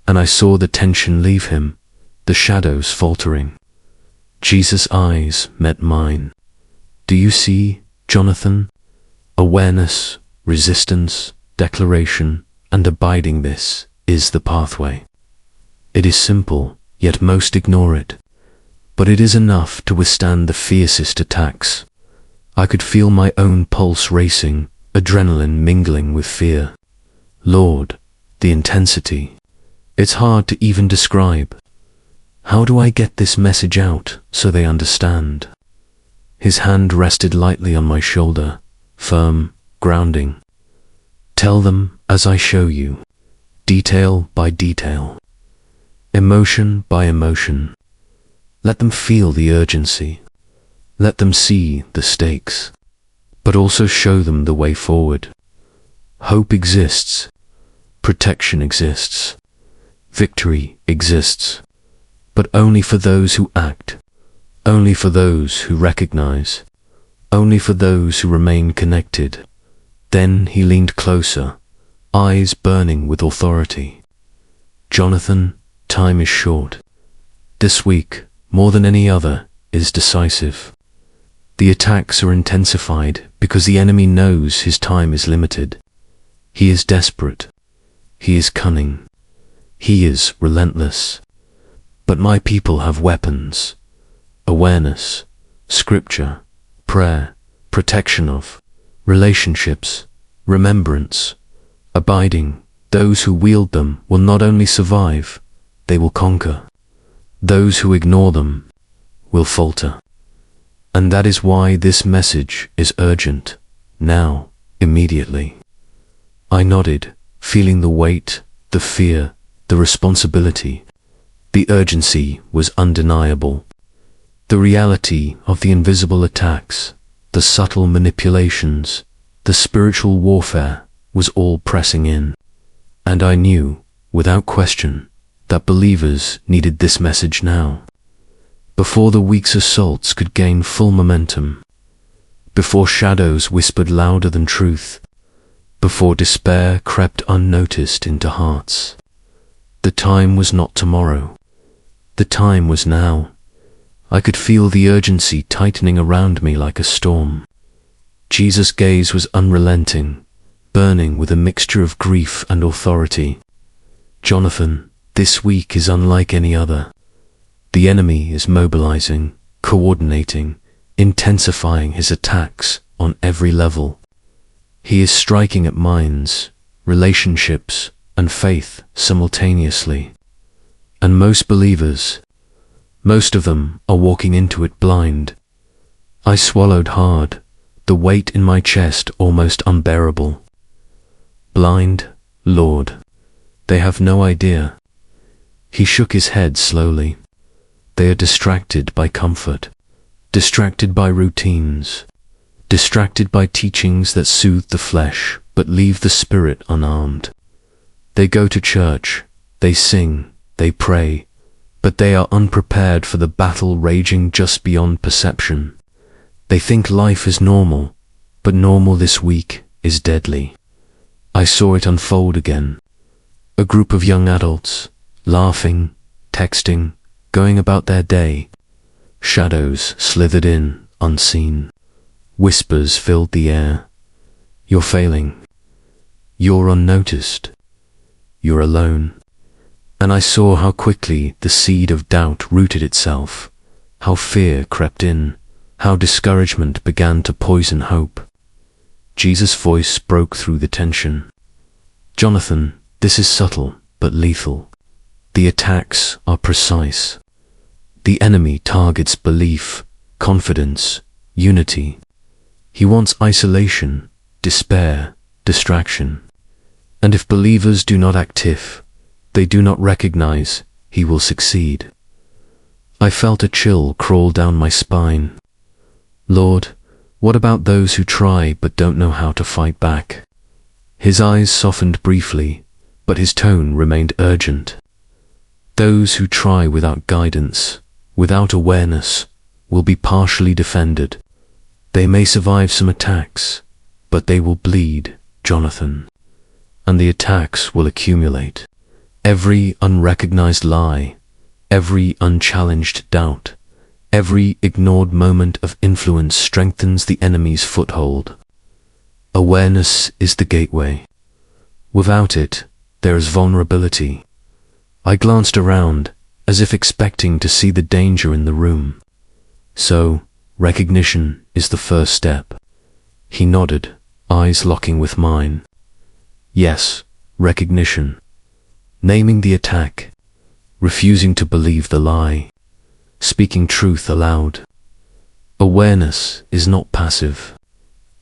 Speaker 1: and I saw the tension leave him, the shadows faltering. Jesus' eyes met mine. "Do you see, Jonathan? Awareness, resistance, declaration, and abiding this is the pathway. It is simple, yet most ignore it. But it is enough to withstand the fiercest attacks. I could feel my own pulse racing, adrenaline mingling with fear. Lord, the intensity. It's hard to even describe. How do I get this message out so they understand? His hand rested lightly on my shoulder, firm, grounding. Tell them as I show you, detail by detail, emotion by emotion. Let them feel the urgency. Let them see the stakes, but also show them the way forward. Hope exists. Protection exists. Victory exists. But only for those who act. Only for those who recognize. Only for those who remain connected. Then he leaned closer, eyes burning with authority. Jonathan, time is short. This week, more than any other, is decisive. The attacks are intensified because the enemy knows his time is limited. He is desperate. He is cunning. He is relentless. But my people have weapons. Awareness, scripture, prayer, protection of, relationships, remembrance, abiding. Those who wield them will not only survive, they will conquer. Those who ignore them will falter. And that is why this message is urgent, now, immediately. I nodded, feeling the weight, the fear, the responsibility. The urgency was undeniable. The reality of the invisible attacks, the subtle manipulations, the spiritual warfare was all pressing in. And I knew, without question, that believers needed this message now. Before the week's assaults could gain full momentum, before shadows whispered louder than truth, before despair crept unnoticed into hearts. The time was not tomorrow. The time was now. I could feel the urgency tightening around me like a storm. Jesus' gaze was unrelenting, burning with a mixture of grief and authority. Jonathan, this week is unlike any other. The enemy is mobilizing, coordinating, intensifying his attacks on every level. He is striking at minds, relationships, and faith simultaneously. And most believers, most of them are walking into it blind. I swallowed hard, the weight in my chest almost unbearable. Blind, Lord, they have no idea. He shook his head slowly. They are distracted by comfort, distracted by routines, distracted by teachings that soothe the flesh but leave the spirit unarmed. They go to church, they sing, they pray, but they are unprepared for the battle raging just beyond perception. They think life is normal, but normal this week is deadly. I saw it unfold again. A group of young adults, laughing, texting, going about their day. Shadows slithered in, unseen. Whispers filled the air. You're failing. You're unnoticed. You're alone. And I saw how quickly the seed of doubt rooted itself, how fear crept in, how discouragement began to poison hope. Jesus' voice broke through the tension. Jonathan, this is subtle but lethal. The attacks are precise. The enemy targets belief, confidence, unity. He wants isolation, despair, distraction. And if believers do not active, they do not recognize, he will succeed. I felt a chill crawl down my spine. Lord, what about those who try but don't know how to fight back? His eyes softened briefly, but his tone remained urgent. Those who try without guidance, without awareness, will be partially defended. They may survive some attacks, but they will bleed, Jonathan. And the attacks will accumulate. Every unrecognized lie, every unchallenged doubt, every ignored moment of influence strengthens the enemy's foothold. Awareness is the gateway. Without it, there is vulnerability. I glanced around, as if expecting to see the danger in the room. So, recognition is the first step. He nodded, eyes locking with mine. Yes, recognition. Naming the attack, refusing to believe the lie, speaking truth aloud. Awareness is not passive.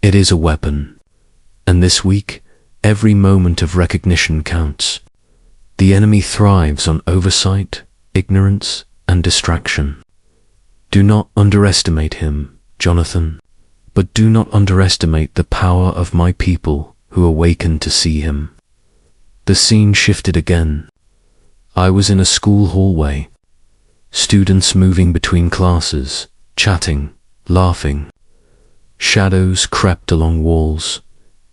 Speaker 1: It is a weapon. And this week, every moment of recognition counts. The enemy thrives on oversight, ignorance, and distraction. Do not underestimate him, Jonathan, but do not underestimate the power of my people who awaken to see him. The scene shifted again. I was in a school hallway. Students moving between classes, chatting, laughing. Shadows crept along walls,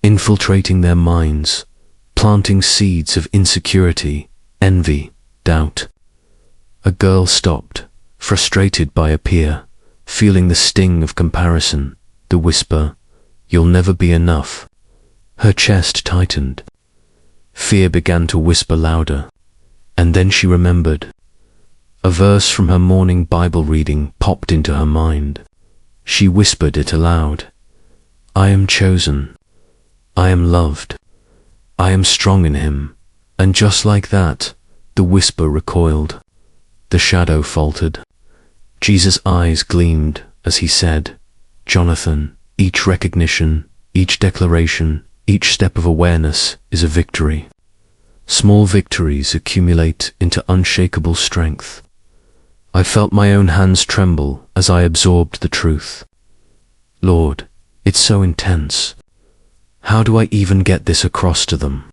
Speaker 1: infiltrating their minds, planting seeds of insecurity, envy, doubt. A girl stopped, frustrated by a peer, feeling the sting of comparison, the whisper, "You'll never be enough." Her chest tightened. Fear began to whisper louder, and then she remembered. A verse from her morning Bible reading popped into her mind. She whispered it aloud. "I am chosen. I am loved. I am strong in him." And just like that, the whisper recoiled. The shadow faltered. Jesus' eyes gleamed as he said, "Jonathan, each recognition, each declaration, each step of awareness is a victory. Small victories accumulate into unshakable strength." I felt my own hands tremble as I absorbed the truth. Lord, it's so intense. How do I even get this across to them?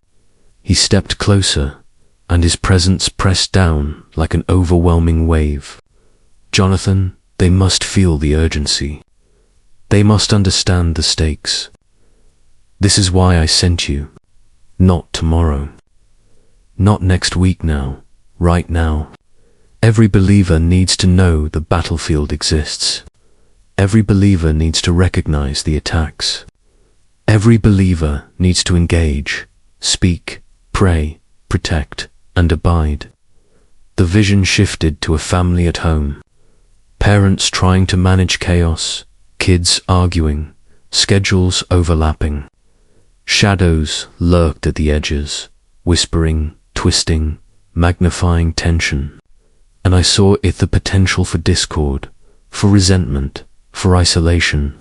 Speaker 1: He stepped closer, and his presence pressed down like an overwhelming wave. Jonathan, they must feel the urgency. They must understand the stakes. This is why I sent you. Not tomorrow. Not next week now. Right now. Every believer needs to know the battlefield exists. Every believer needs to recognize the attacks. Every believer needs to engage, speak, pray, protect, and abide. The vision shifted to a family at home. Parents trying to manage chaos, kids arguing, schedules overlapping. Shadows lurked at the edges, whispering, twisting, magnifying tension. And I saw it the potential for discord, for resentment, for isolation.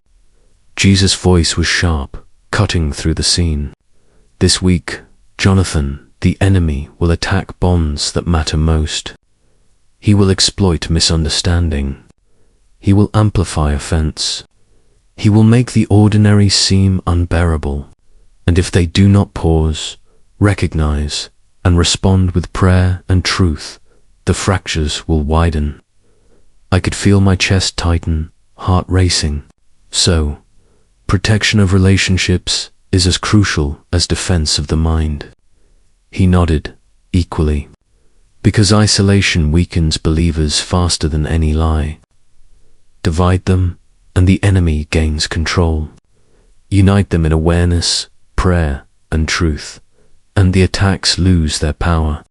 Speaker 1: Jesus' voice was sharp, cutting through the scene. This week, Jonathan, the enemy, will attack bonds that matter most. He will exploit misunderstanding. He will amplify offense. He will make the ordinary seem unbearable. And if they do not pause, recognize, and respond with prayer and truth, the fractures will widen. I could feel my chest tighten, heart racing. So, protection of relationships is as crucial as defense of the mind. He nodded, equally. Because isolation weakens believers faster than any lie. Divide them, and the enemy gains control. Unite them in awareness, prayer, and truth, and the attacks lose their power.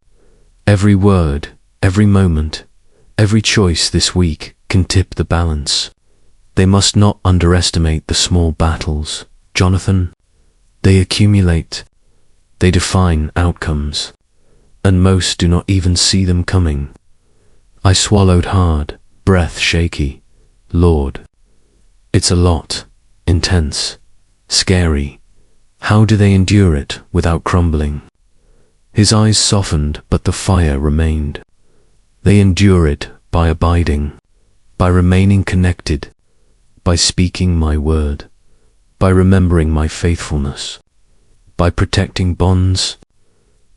Speaker 1: Every word, every moment, every choice this week can tip the balance. They must not underestimate the small battles, Jonathan. They accumulate. They define outcomes. And most do not even see them coming. I swallowed hard, breath shaky. Lord, it's a lot, intense, scary. How do they endure it without crumbling? His eyes softened, but the fire remained. They endure it by abiding, by remaining connected, by speaking my word, by remembering my faithfulness, by protecting bonds,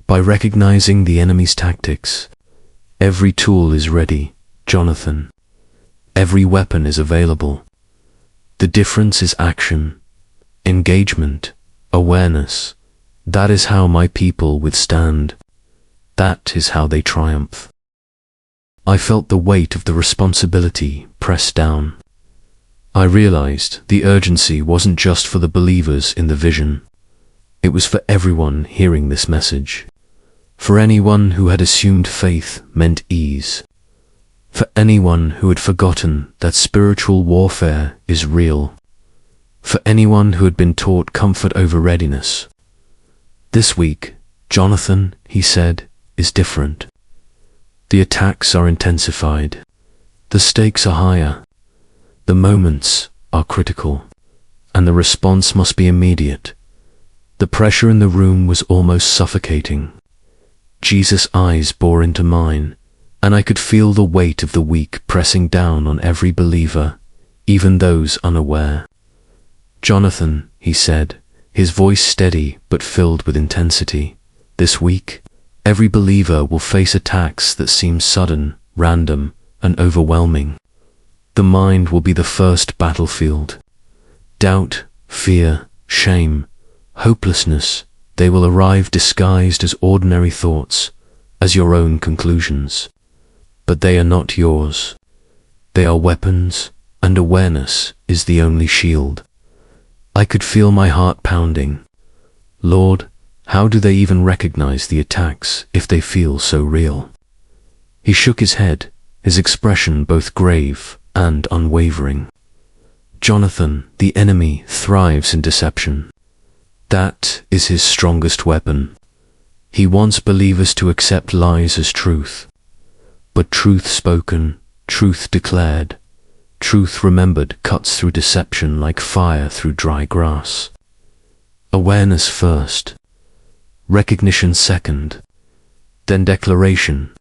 Speaker 1: by recognizing the enemy's tactics. Every tool is ready, Jonathan. Every weapon is available. The difference is action, engagement, awareness. That is how my people withstand. That is how they triumph. I felt the weight of the responsibility pressed down. I realized the urgency wasn't just for the believers in the vision. It was for everyone hearing this message. For anyone who had assumed faith meant ease, For anyone who had forgotten that spiritual warfare is real. For anyone who had been taught comfort over readiness. This week, Jonathan, he said, is different. The attacks are intensified. The stakes are higher. The moments are critical. And the response must be immediate. The pressure in the room was almost suffocating. Jesus' eyes bore into mine, and I could feel the weight of the week pressing down on every believer, even those unaware. Jonathan, he said, his voice steady but filled with intensity, this week, every believer will face attacks that seem sudden, random, and overwhelming. The mind will be the first battlefield. Doubt, fear, shame, hopelessness, they will arrive disguised as ordinary thoughts, as your own conclusions. But they are not yours. They are weapons, and awareness is the only shield. I could feel my heart pounding. Lord, how do they even recognize the attacks if they feel so real? He shook his head, his expression both grave and unwavering. Jonathan, the enemy, thrives in deception. That is his strongest weapon. He wants believers to accept lies as truth. But truth spoken, truth declared, truth remembered cuts through deception like fire through dry grass. Awareness first, recognition second, then declaration.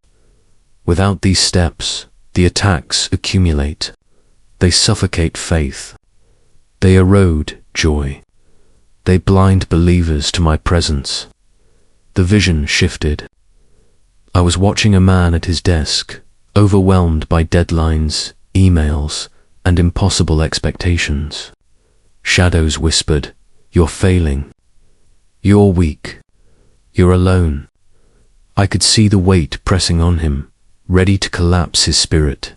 Speaker 1: Without these steps, the attacks accumulate. They suffocate faith. They erode joy. They blind believers to my presence. The vision shifted. I was watching a man at his desk, overwhelmed by deadlines, emails, and impossible expectations. Shadows whispered, "You're failing. You're weak. You're alone." I could see the weight pressing on him, ready to collapse his spirit.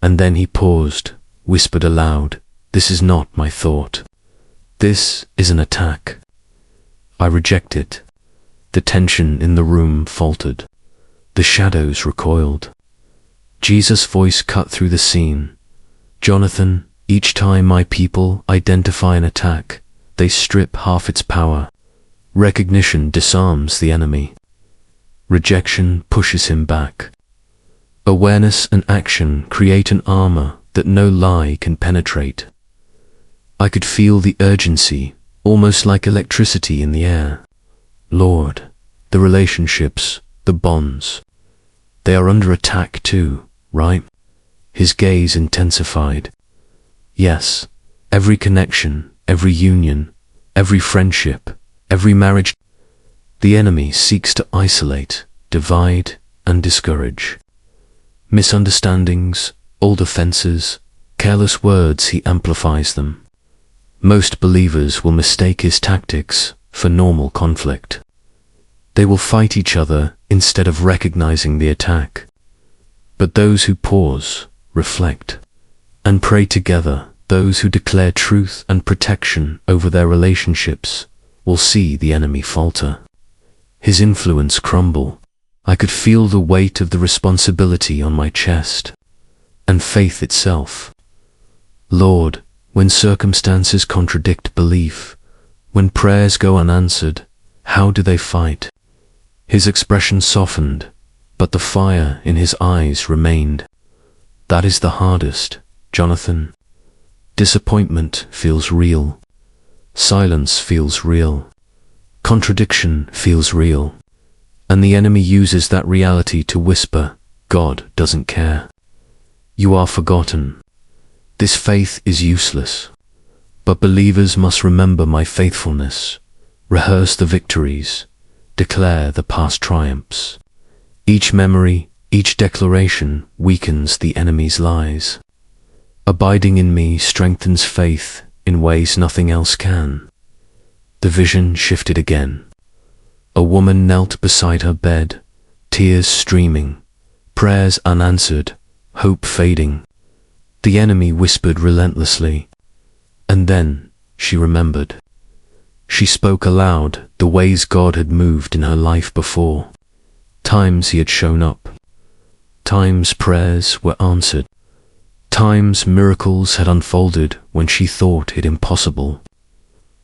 Speaker 1: And then he paused, whispered aloud, "This is not my thought. This is an attack." I reject it. The tension in the room faltered. The shadows recoiled. Jesus' voice cut through the scene. "Jonathan, each time my people identify an attack, they strip half its power. Recognition disarms the enemy. Rejection pushes him back. Awareness and action create an armor that no lie can penetrate." I could feel the urgency, almost like electricity in the air. Lord, the relationships, the bonds, they are under attack too, right? His gaze intensified. Yes, every connection, every union, every friendship, every marriage. The enemy seeks to isolate, divide, and discourage. Misunderstandings, old offenses, careless words, he amplifies them. Most believers will mistake his tactics for normal conflict. They will fight each other instead of recognizing the attack. But those who pause, reflect, and pray together, those who declare truth and protection over their relationships, will see the enemy falter. His influence crumble. I could feel the weight of the responsibility on my chest, and faith itself. Lord, when circumstances contradict belief, when prayers go unanswered, how do they fight? His expression softened, but the fire in his eyes remained. That is the hardest, Jonathan. Disappointment feels real. Silence feels real. Contradiction feels real. And the enemy uses that reality to whisper, "God doesn't care. You are forgotten. This faith is useless." But believers must remember my faithfulness, rehearse the victories, declare the past triumphs. Each memory, each declaration weakens the enemy's lies. Abiding in me strengthens faith in ways nothing else can. The vision shifted again. A woman knelt beside her bed, tears streaming, prayers unanswered, hope fading. The enemy whispered relentlessly, and then she remembered. She spoke aloud the ways God had moved in her life before, times he had shown up. Times prayers were answered. Times miracles had unfolded when she thought it impossible.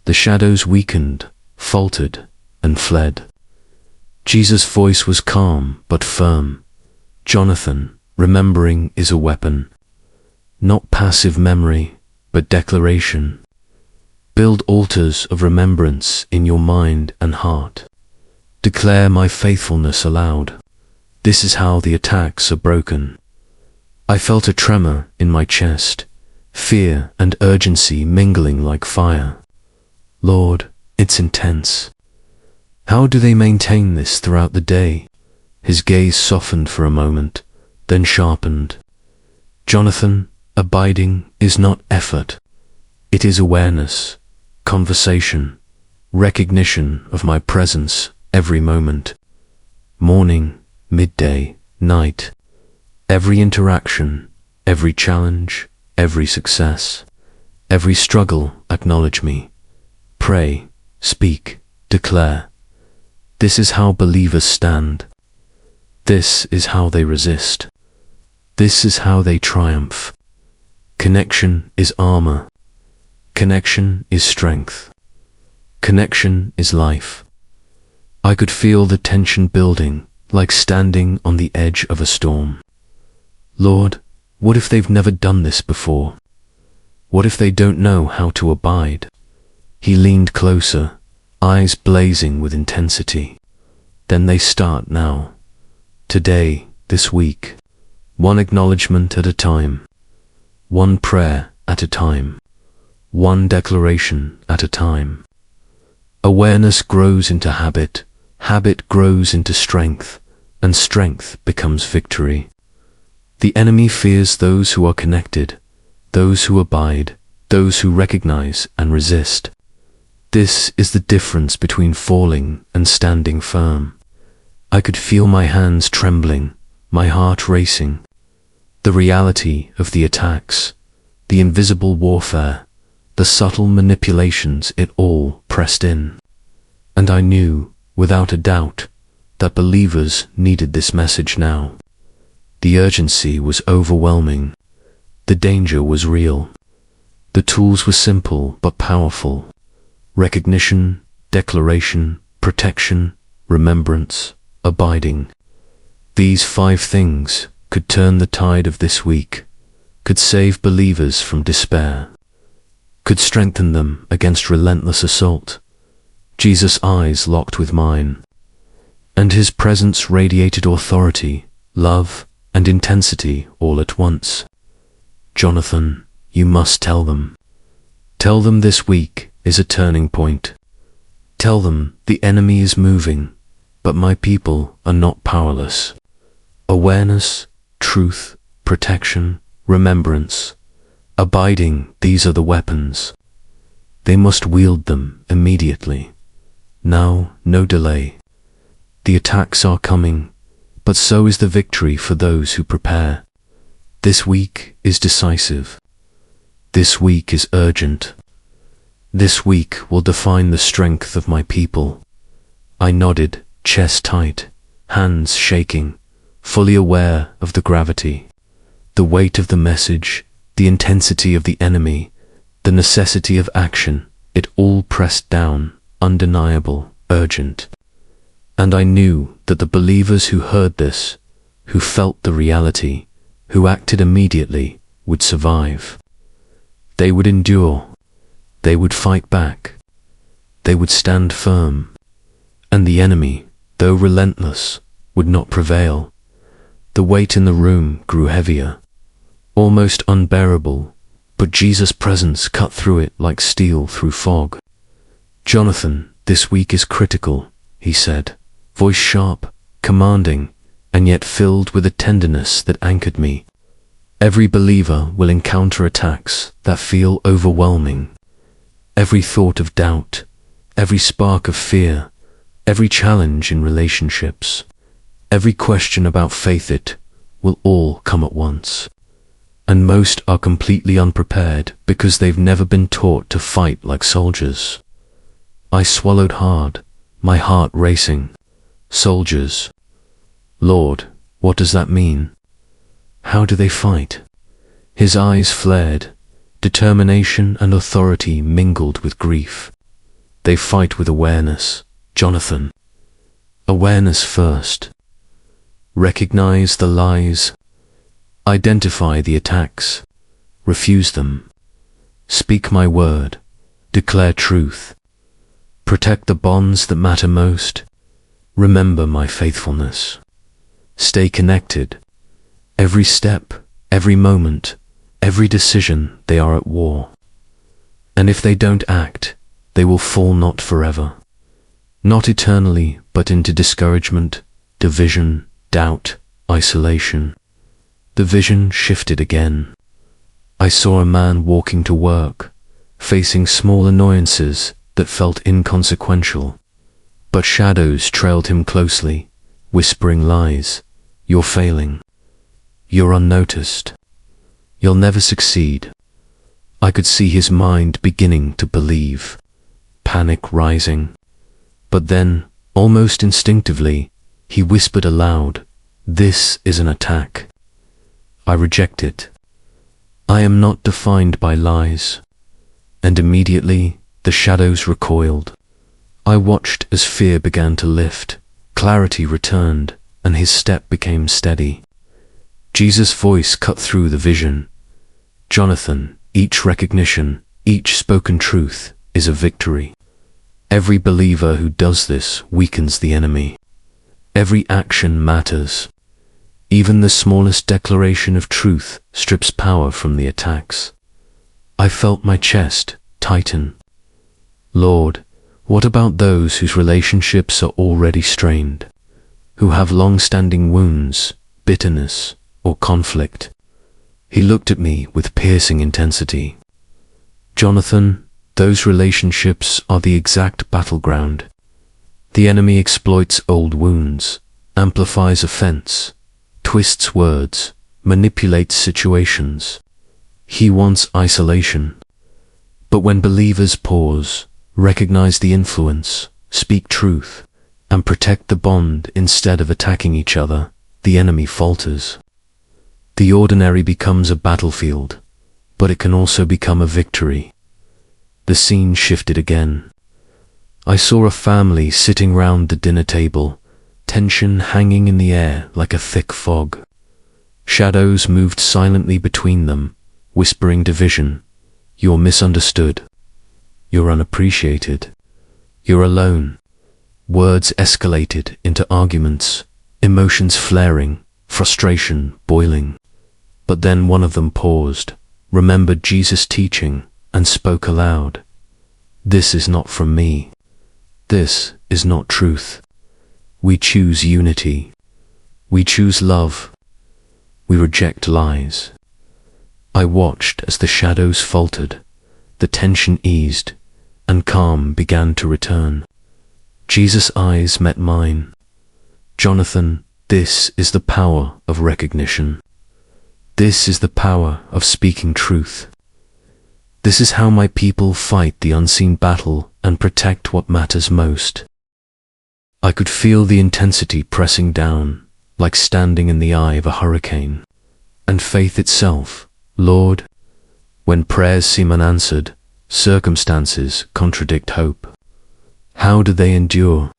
Speaker 1: The shadows weakened, faltered, and fled. Jesus' voice was calm but firm. Jonathan, remembering is a weapon. Not passive memory, but declaration. Build altars of remembrance in your mind and heart. Declare my faithfulness aloud. This is how the attacks are broken. I felt a tremor in my chest, fear and urgency mingling like fire. Lord, it's intense. How do they maintain this throughout the day? His gaze softened for a moment, then sharpened. Jonathan, abiding is not effort. It is awareness, conversation, recognition of my presence every moment. Morning, midday, night. Every interaction, every challenge, every success, every struggle, acknowledge me. Pray, speak, declare. This is how believers stand. This is how they resist. This is how they triumph. Connection is armor. Connection is strength. Connection is life. I could feel the tension building, like standing on the edge of a storm. Lord, what if they've never done this before? What if they don't know how to abide? He leaned closer, eyes blazing with intensity. Then they start now. Today, this week. One acknowledgement at a time. One prayer at a time. One declaration at a time. Awareness grows into habit. Habit grows into strength, and strength becomes victory. The enemy fears those who are connected, those who abide, those who recognize and resist. This is the difference between falling and standing firm. I could feel my hands trembling, my heart racing. The reality of the attacks, the invisible warfare, the subtle manipulations, it all pressed in. And I knew, without a doubt, that believers needed this message now. The urgency was overwhelming. The danger was real. The tools were simple but powerful. Recognition, declaration, protection, remembrance, abiding. These 5 things could turn the tide of this week, could save believers from despair, could strengthen them against relentless assault. Jesus' eyes locked with mine, and his presence radiated authority, love, and intensity all at once. Jonathan, you must tell them. Tell them this week is a turning point. Tell them the enemy is moving, but my people are not powerless. Awareness, truth, protection, remembrance, abiding, these are the weapons. They must wield them immediately. Now, no delay. The attacks are coming, but so is the victory for those who prepare. This week is decisive. This week is urgent. This week will define the strength of my people. I nodded, chest tight, hands shaking, fully aware of the gravity, the weight of the message, the intensity of the enemy, the necessity of action, it all pressed down, undeniable, urgent. And I knew that the believers who heard this, who felt the reality, who acted immediately, would survive. They would endure. They would fight back. They would stand firm. And the enemy, though relentless, would not prevail. The weight in the room grew heavier, almost unbearable, but Jesus' presence cut through it like steel through fog. Jonathan, this week is critical, he said, voice sharp, commanding, and yet filled with a tenderness that anchored me. Every believer will encounter attacks that feel overwhelming. Every thought of doubt, every spark of fear, every challenge in relationships, every question about faith, it will all come at once. And most are completely unprepared because they've never been taught to fight like soldiers. I swallowed hard, my heart racing. Soldiers. Lord, what does that mean? How do they fight? His eyes flared. Determination and authority mingled with grief. They fight with awareness, Jonathan. Awareness first. Recognize the lies. Identify the attacks. Refuse them. Speak my word. Declare truth. Protect the bonds that matter most. Remember my faithfulness. Stay connected. Every step, every moment, every decision, they are at war. And if they don't act, they will fall not forever. Not eternally, but into discouragement, division, doubt, isolation. The vision shifted again. I saw a man walking to work, facing small annoyances that felt inconsequential. But shadows trailed him closely, whispering lies. You're failing. You're unnoticed. You'll never succeed. I could see his mind beginning to believe, panic rising. But then, almost instinctively, he whispered aloud, "This is an attack." I reject it. I am not defined by lies. And immediately, the shadows recoiled. I watched as fear began to lift, clarity returned, and his step became steady. Jesus' voice cut through the vision. Jonathan, each recognition, each spoken truth is a victory. Every believer who does this weakens the enemy. Every action matters. Even the smallest declaration of truth strips power from the attacks. I felt my chest tighten. Lord, what about those whose relationships are already strained, who have long-standing wounds, bitterness, or conflict? He looked at me with piercing intensity. Jonathan, those relationships are the exact battleground. The enemy exploits old wounds, amplifies offense, twists words, manipulates situations. He wants isolation. But when believers pause, recognize the influence, speak truth, and protect the bond instead of attacking each other, the enemy falters. The ordinary becomes a battlefield, but it can also become a victory. The scene shifted again. I saw a family sitting round the dinner table, tension hanging in the air like a thick fog. Shadows moved silently between them, whispering division. You're misunderstood. You're unappreciated. You're alone. Words escalated into arguments, emotions flaring, frustration boiling. But then one of them paused, remembered Jesus' teaching, and spoke aloud. This is not from me. This is not truth. We choose unity. We choose love. We reject lies. I watched as the shadows faltered, the tension eased, and calm began to return. Jesus' eyes met mine. Jonathan, this is the power of recognition. This is the power of speaking truth. This is how my people fight the unseen battle and protect what matters most. I could feel the intensity pressing down, like standing in the eye of a hurricane. And faith itself, Lord, when prayers seem unanswered, circumstances contradict hope. How do they endure?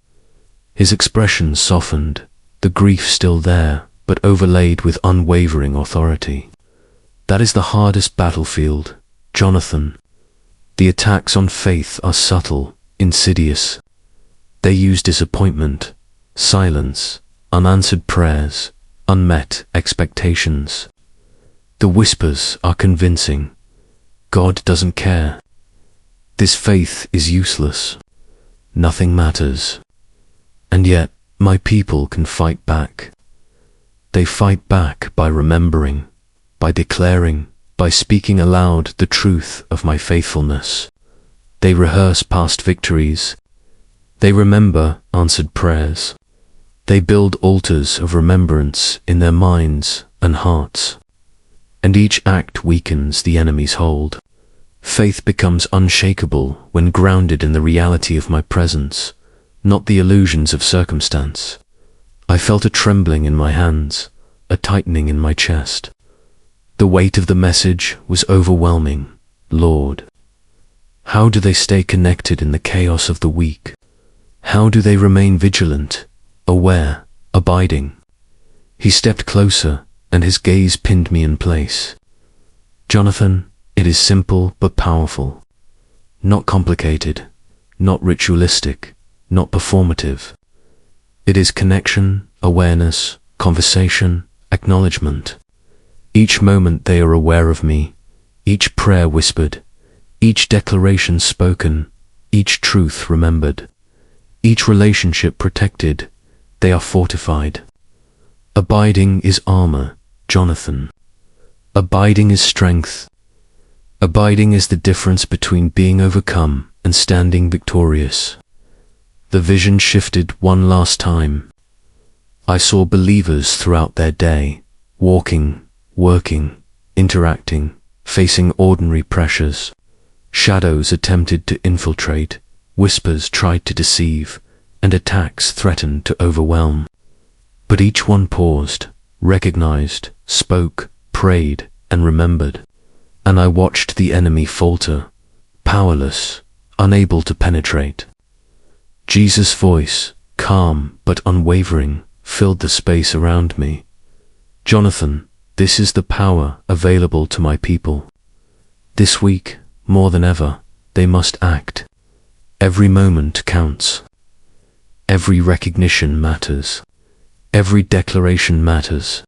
Speaker 1: His expression softened, the grief still there, but overlaid with unwavering authority. That is the hardest battlefield, Jonathan. The attacks on faith are subtle, insidious. They use disappointment, silence, unanswered prayers, unmet expectations. The whispers are convincing. God doesn't care. This faith is useless. Nothing matters. And yet, my people can fight back. They fight back by remembering, by declaring, by speaking aloud the truth of my faithfulness. They rehearse past victories. They remember answered prayers. They build altars of remembrance in their minds and hearts. And each act weakens the enemy's hold. Faith becomes unshakable when grounded in the reality of my presence, not the illusions of circumstance. I felt a trembling in my hands, a tightening in my chest. The weight of the message was overwhelming. Lord, how do they stay connected in the chaos of the week? How do they remain vigilant, aware, abiding? He stepped closer, and his gaze pinned me in place. Jonathan, it is simple but powerful. Not complicated, not ritualistic, not performative. It is connection, awareness, conversation, acknowledgement. Each moment they are aware of me, each prayer whispered, each declaration spoken, each truth remembered, each relationship protected, they are fortified. Abiding is armor, Jonathan. Abiding is strength. Abiding is the difference between being overcome and standing victorious. The vision shifted one last time. I saw believers throughout their day, walking, working, interacting, facing ordinary pressures. Shadows attempted to infiltrate, whispers tried to deceive, and attacks threatened to overwhelm. But each one paused, recognized, spoke, prayed, and remembered. And I watched the enemy falter, powerless, unable to penetrate. Jesus' voice, calm but unwavering, filled the space around me. Jonathan, this is the power available to my people. This week, more than ever, they must act. Every moment counts. Every recognition matters. Every declaration matters.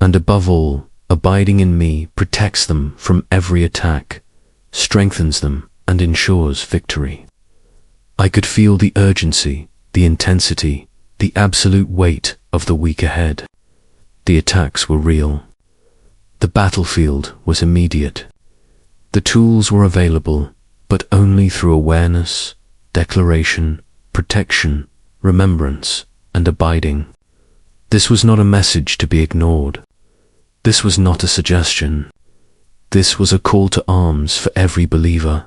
Speaker 1: And above all, abiding in me protects them from every attack, strengthens them, and ensures victory. I could feel the urgency, the intensity, the absolute weight of the week ahead. The attacks were real. The battlefield was immediate. The tools were available, but only through awareness, declaration, protection, remembrance, and abiding. This was not a message to be ignored. This was not a suggestion. This was a call to arms for every believer,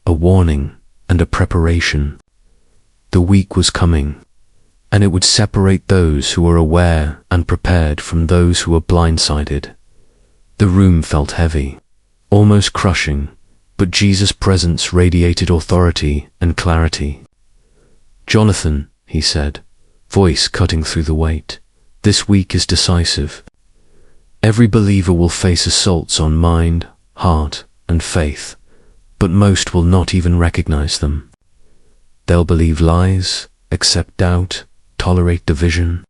Speaker 1: a warning and a preparation. The week was coming, and it would separate those who were aware and prepared from those who were blindsided. The room felt heavy, almost crushing, but Jesus' presence radiated authority and clarity. Jonathan, he said, voice cutting through the weight, this week is decisive. Every believer will face assaults on mind, heart, and faith, but most will not even recognize them. They'll believe lies, accept doubt, tolerate division,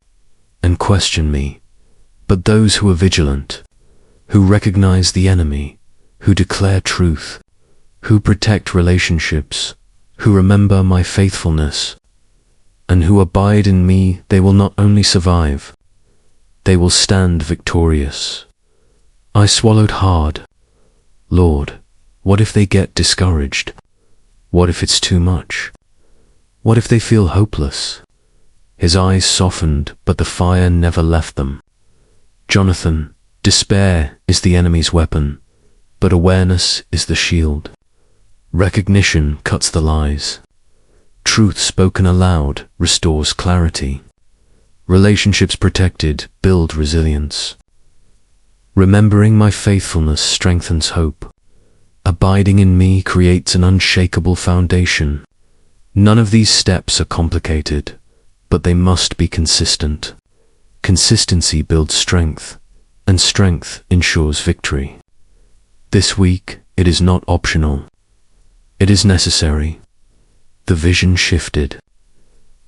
Speaker 1: and question me. But those who are vigilant, who recognize the enemy, who declare truth, who protect relationships, who remember my faithfulness, and who abide in me, they will not only survive, they will stand victorious. I swallowed hard. Lord, what if they get discouraged? What if it's too much? What if they feel hopeless? His eyes softened, but the fire never left them. Jonathan, despair is the enemy's weapon, but awareness is the shield. Recognition cuts the lies. Truth spoken aloud restores clarity. Relationships protected build resilience. Remembering my faithfulness strengthens hope. Abiding in me creates an unshakable foundation. None of these steps are complicated, but they must be consistent. Consistency builds strength, and strength ensures victory. This week, it is not optional. It is necessary. The vision shifted.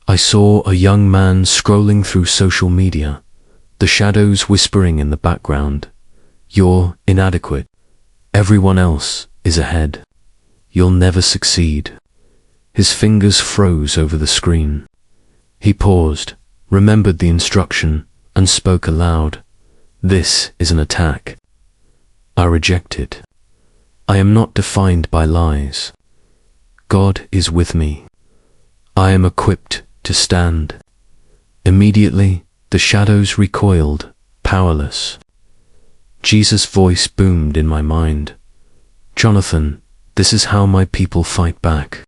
Speaker 1: I saw a young man scrolling through social media, the shadows whispering in the background. You're inadequate. Everyone else is ahead. You'll never succeed. His fingers froze over the screen. He paused, remembered the instruction, and spoke aloud. This is an attack. I reject it. I am not defined by lies. God is with me. I am equipped to stand. Immediately, the shadows recoiled, powerless. Jesus' voice boomed in my mind. Jonathan, this is how my people fight back.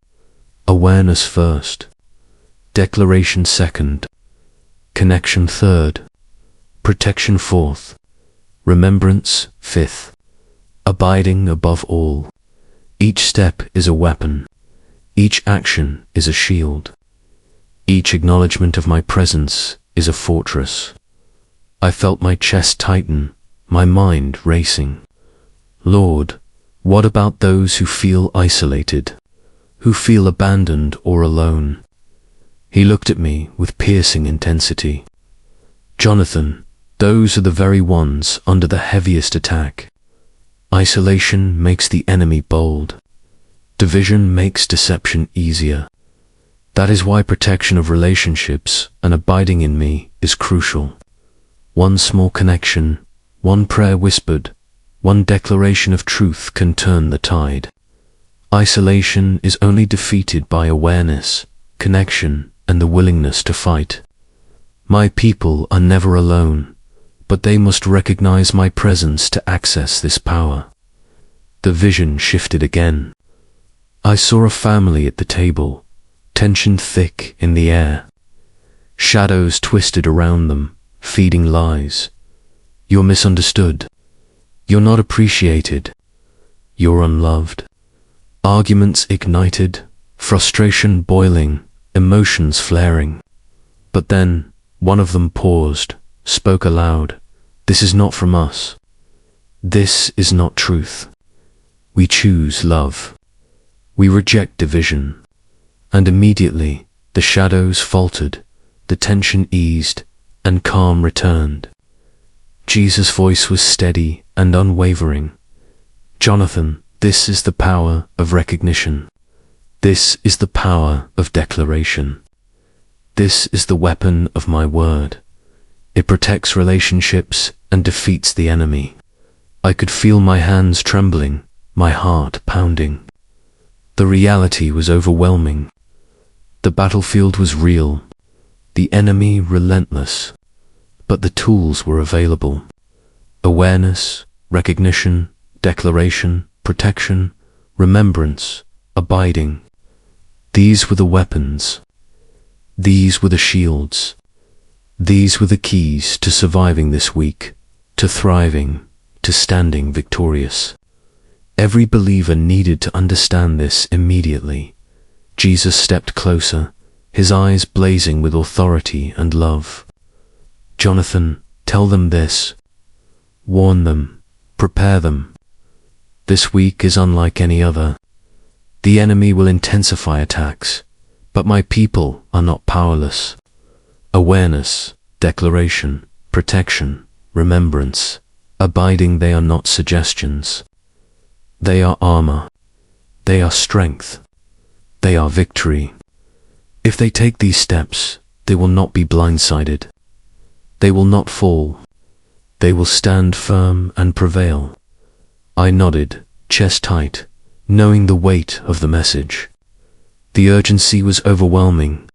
Speaker 1: Awareness first. Declaration second. Connection third. Protection fourth. remembrance, fifth, abiding above all. Each step is a weapon. Each action is a shield. Each acknowledgement of my presence is a fortress. I felt my chest tighten, my mind racing. Lord, what about those who feel isolated, who feel abandoned or alone? He looked at me with piercing intensity. Jonathan, those are the very ones under the heaviest attack. Isolation makes the enemy bold. Division makes deception easier. That is why protection of relationships and abiding in me is crucial. One small connection, one prayer whispered, one declaration of truth can turn the tide. Isolation is only defeated by awareness, connection, and the willingness to fight. My people are never alone, but they must recognize my presence to access this power. The vision shifted again. I saw a family at the table, tension thick in the air. Shadows twisted around them, feeding lies. You're misunderstood. You're not appreciated. You're unloved. Arguments ignited, frustration boiling, emotions flaring. But then, one of them paused, spoke aloud. This is not from us. This is not truth. We choose love. We reject division. And immediately, the shadows faltered, the tension eased, and calm returned. Jesus' voice was steady and unwavering. Jonathan, this is the power of recognition. This is the power of declaration. This is the weapon of my word. It protects relationships and defeats the enemy. I could feel my hands trembling, my heart pounding. The reality was overwhelming. The battlefield was real, the enemy relentless, but the tools were available. Awareness, recognition, declaration, protection, remembrance, abiding. These were the weapons. These were the shields. These were the keys to surviving this week, to thriving, to standing victorious. Every believer needed to understand this immediately. Jesus stepped closer, his eyes blazing with authority and love. Jonathan, tell them this. Warn them. Prepare them. This week is unlike any other. The enemy will intensify attacks, but my people are not powerless. Awareness, declaration, protection, remembrance, abiding, they are not suggestions. They are armor. They are strength. They are victory. If they take these steps, they will not be blindsided. They will not fall. They will stand firm and prevail. I nodded, chest tight, knowing the weight of the message. The urgency was overwhelming.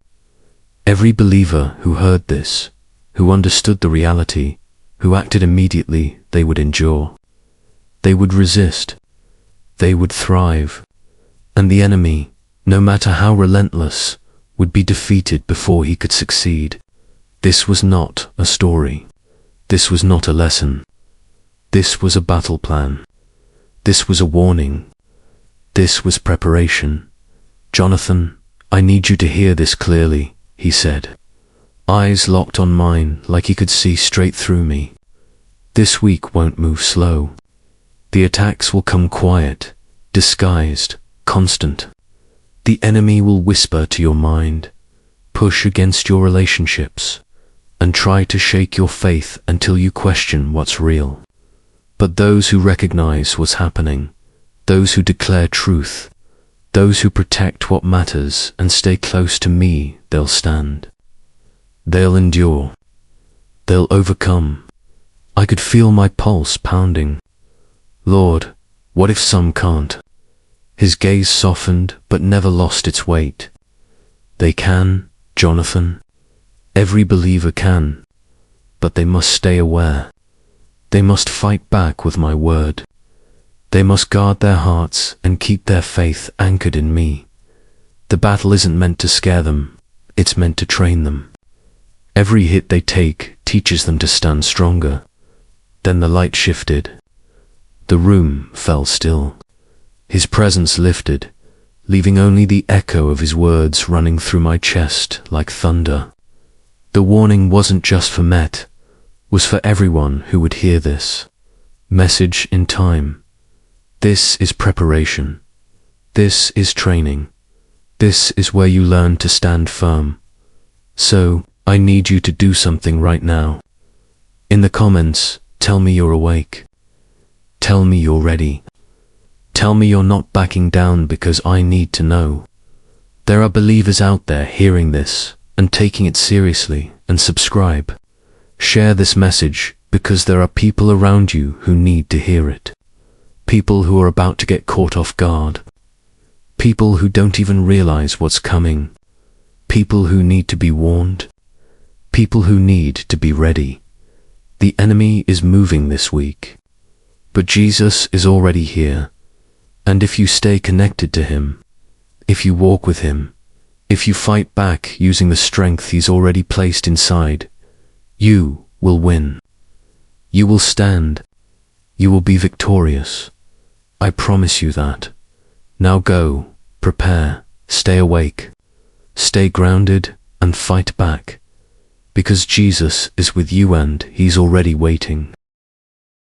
Speaker 1: Every believer who heard this, who understood the reality, who acted immediately, they would endure. They would resist. They would thrive. And the enemy, no matter how relentless, would be defeated before he could succeed. This was not a story. This was not a lesson. This was a battle plan. This was a warning. This was preparation. Jonathan, I need you to hear this clearly, he said. Eyes locked on mine like he could see straight through me. This week won't move slow. The attacks will come quiet, disguised, constant. The enemy will whisper to your mind, push against your relationships, and try to shake your faith until you question what's real. But those who recognize what's happening, those who declare truth, those who protect what matters and stay close to me, they'll stand. They'll endure. They'll overcome. I could feel my pulse pounding. Lord, what if some can't? His gaze softened but never lost its weight. They can, Jonathan. Every believer can. But they must stay aware. They must fight back with my word. They must guard their hearts and keep their faith anchored in me. The battle isn't meant to scare them. It's meant to train them. Every hit they take teaches them to stand stronger. Then the light shifted. The room fell still. His presence lifted, leaving only the echo of his words running through my chest like thunder. The warning wasn't just for Met, was for everyone who would hear this. Message in time. This is preparation. This is training. This is where you learn to stand firm. So, I need you to do something right now. In the comments, tell me you're awake. Tell me you're ready. Tell me you're not backing down, because I need to know. There are believers out there hearing this and taking it seriously, and subscribe. Share this message, because there are people around you who need to hear it. People who are about to get caught off guard. People who don't even realize what's coming. People who need to be warned. People who need to be ready. The enemy is moving this week, but Jesus is already here. And if you stay connected to him, if you walk with him, if you fight back using the strength he's already placed inside, you will win. You will stand. You will be victorious. I promise you that. Now go, prepare, stay awake, stay grounded, and fight back, because Jesus is with you and he's already waiting.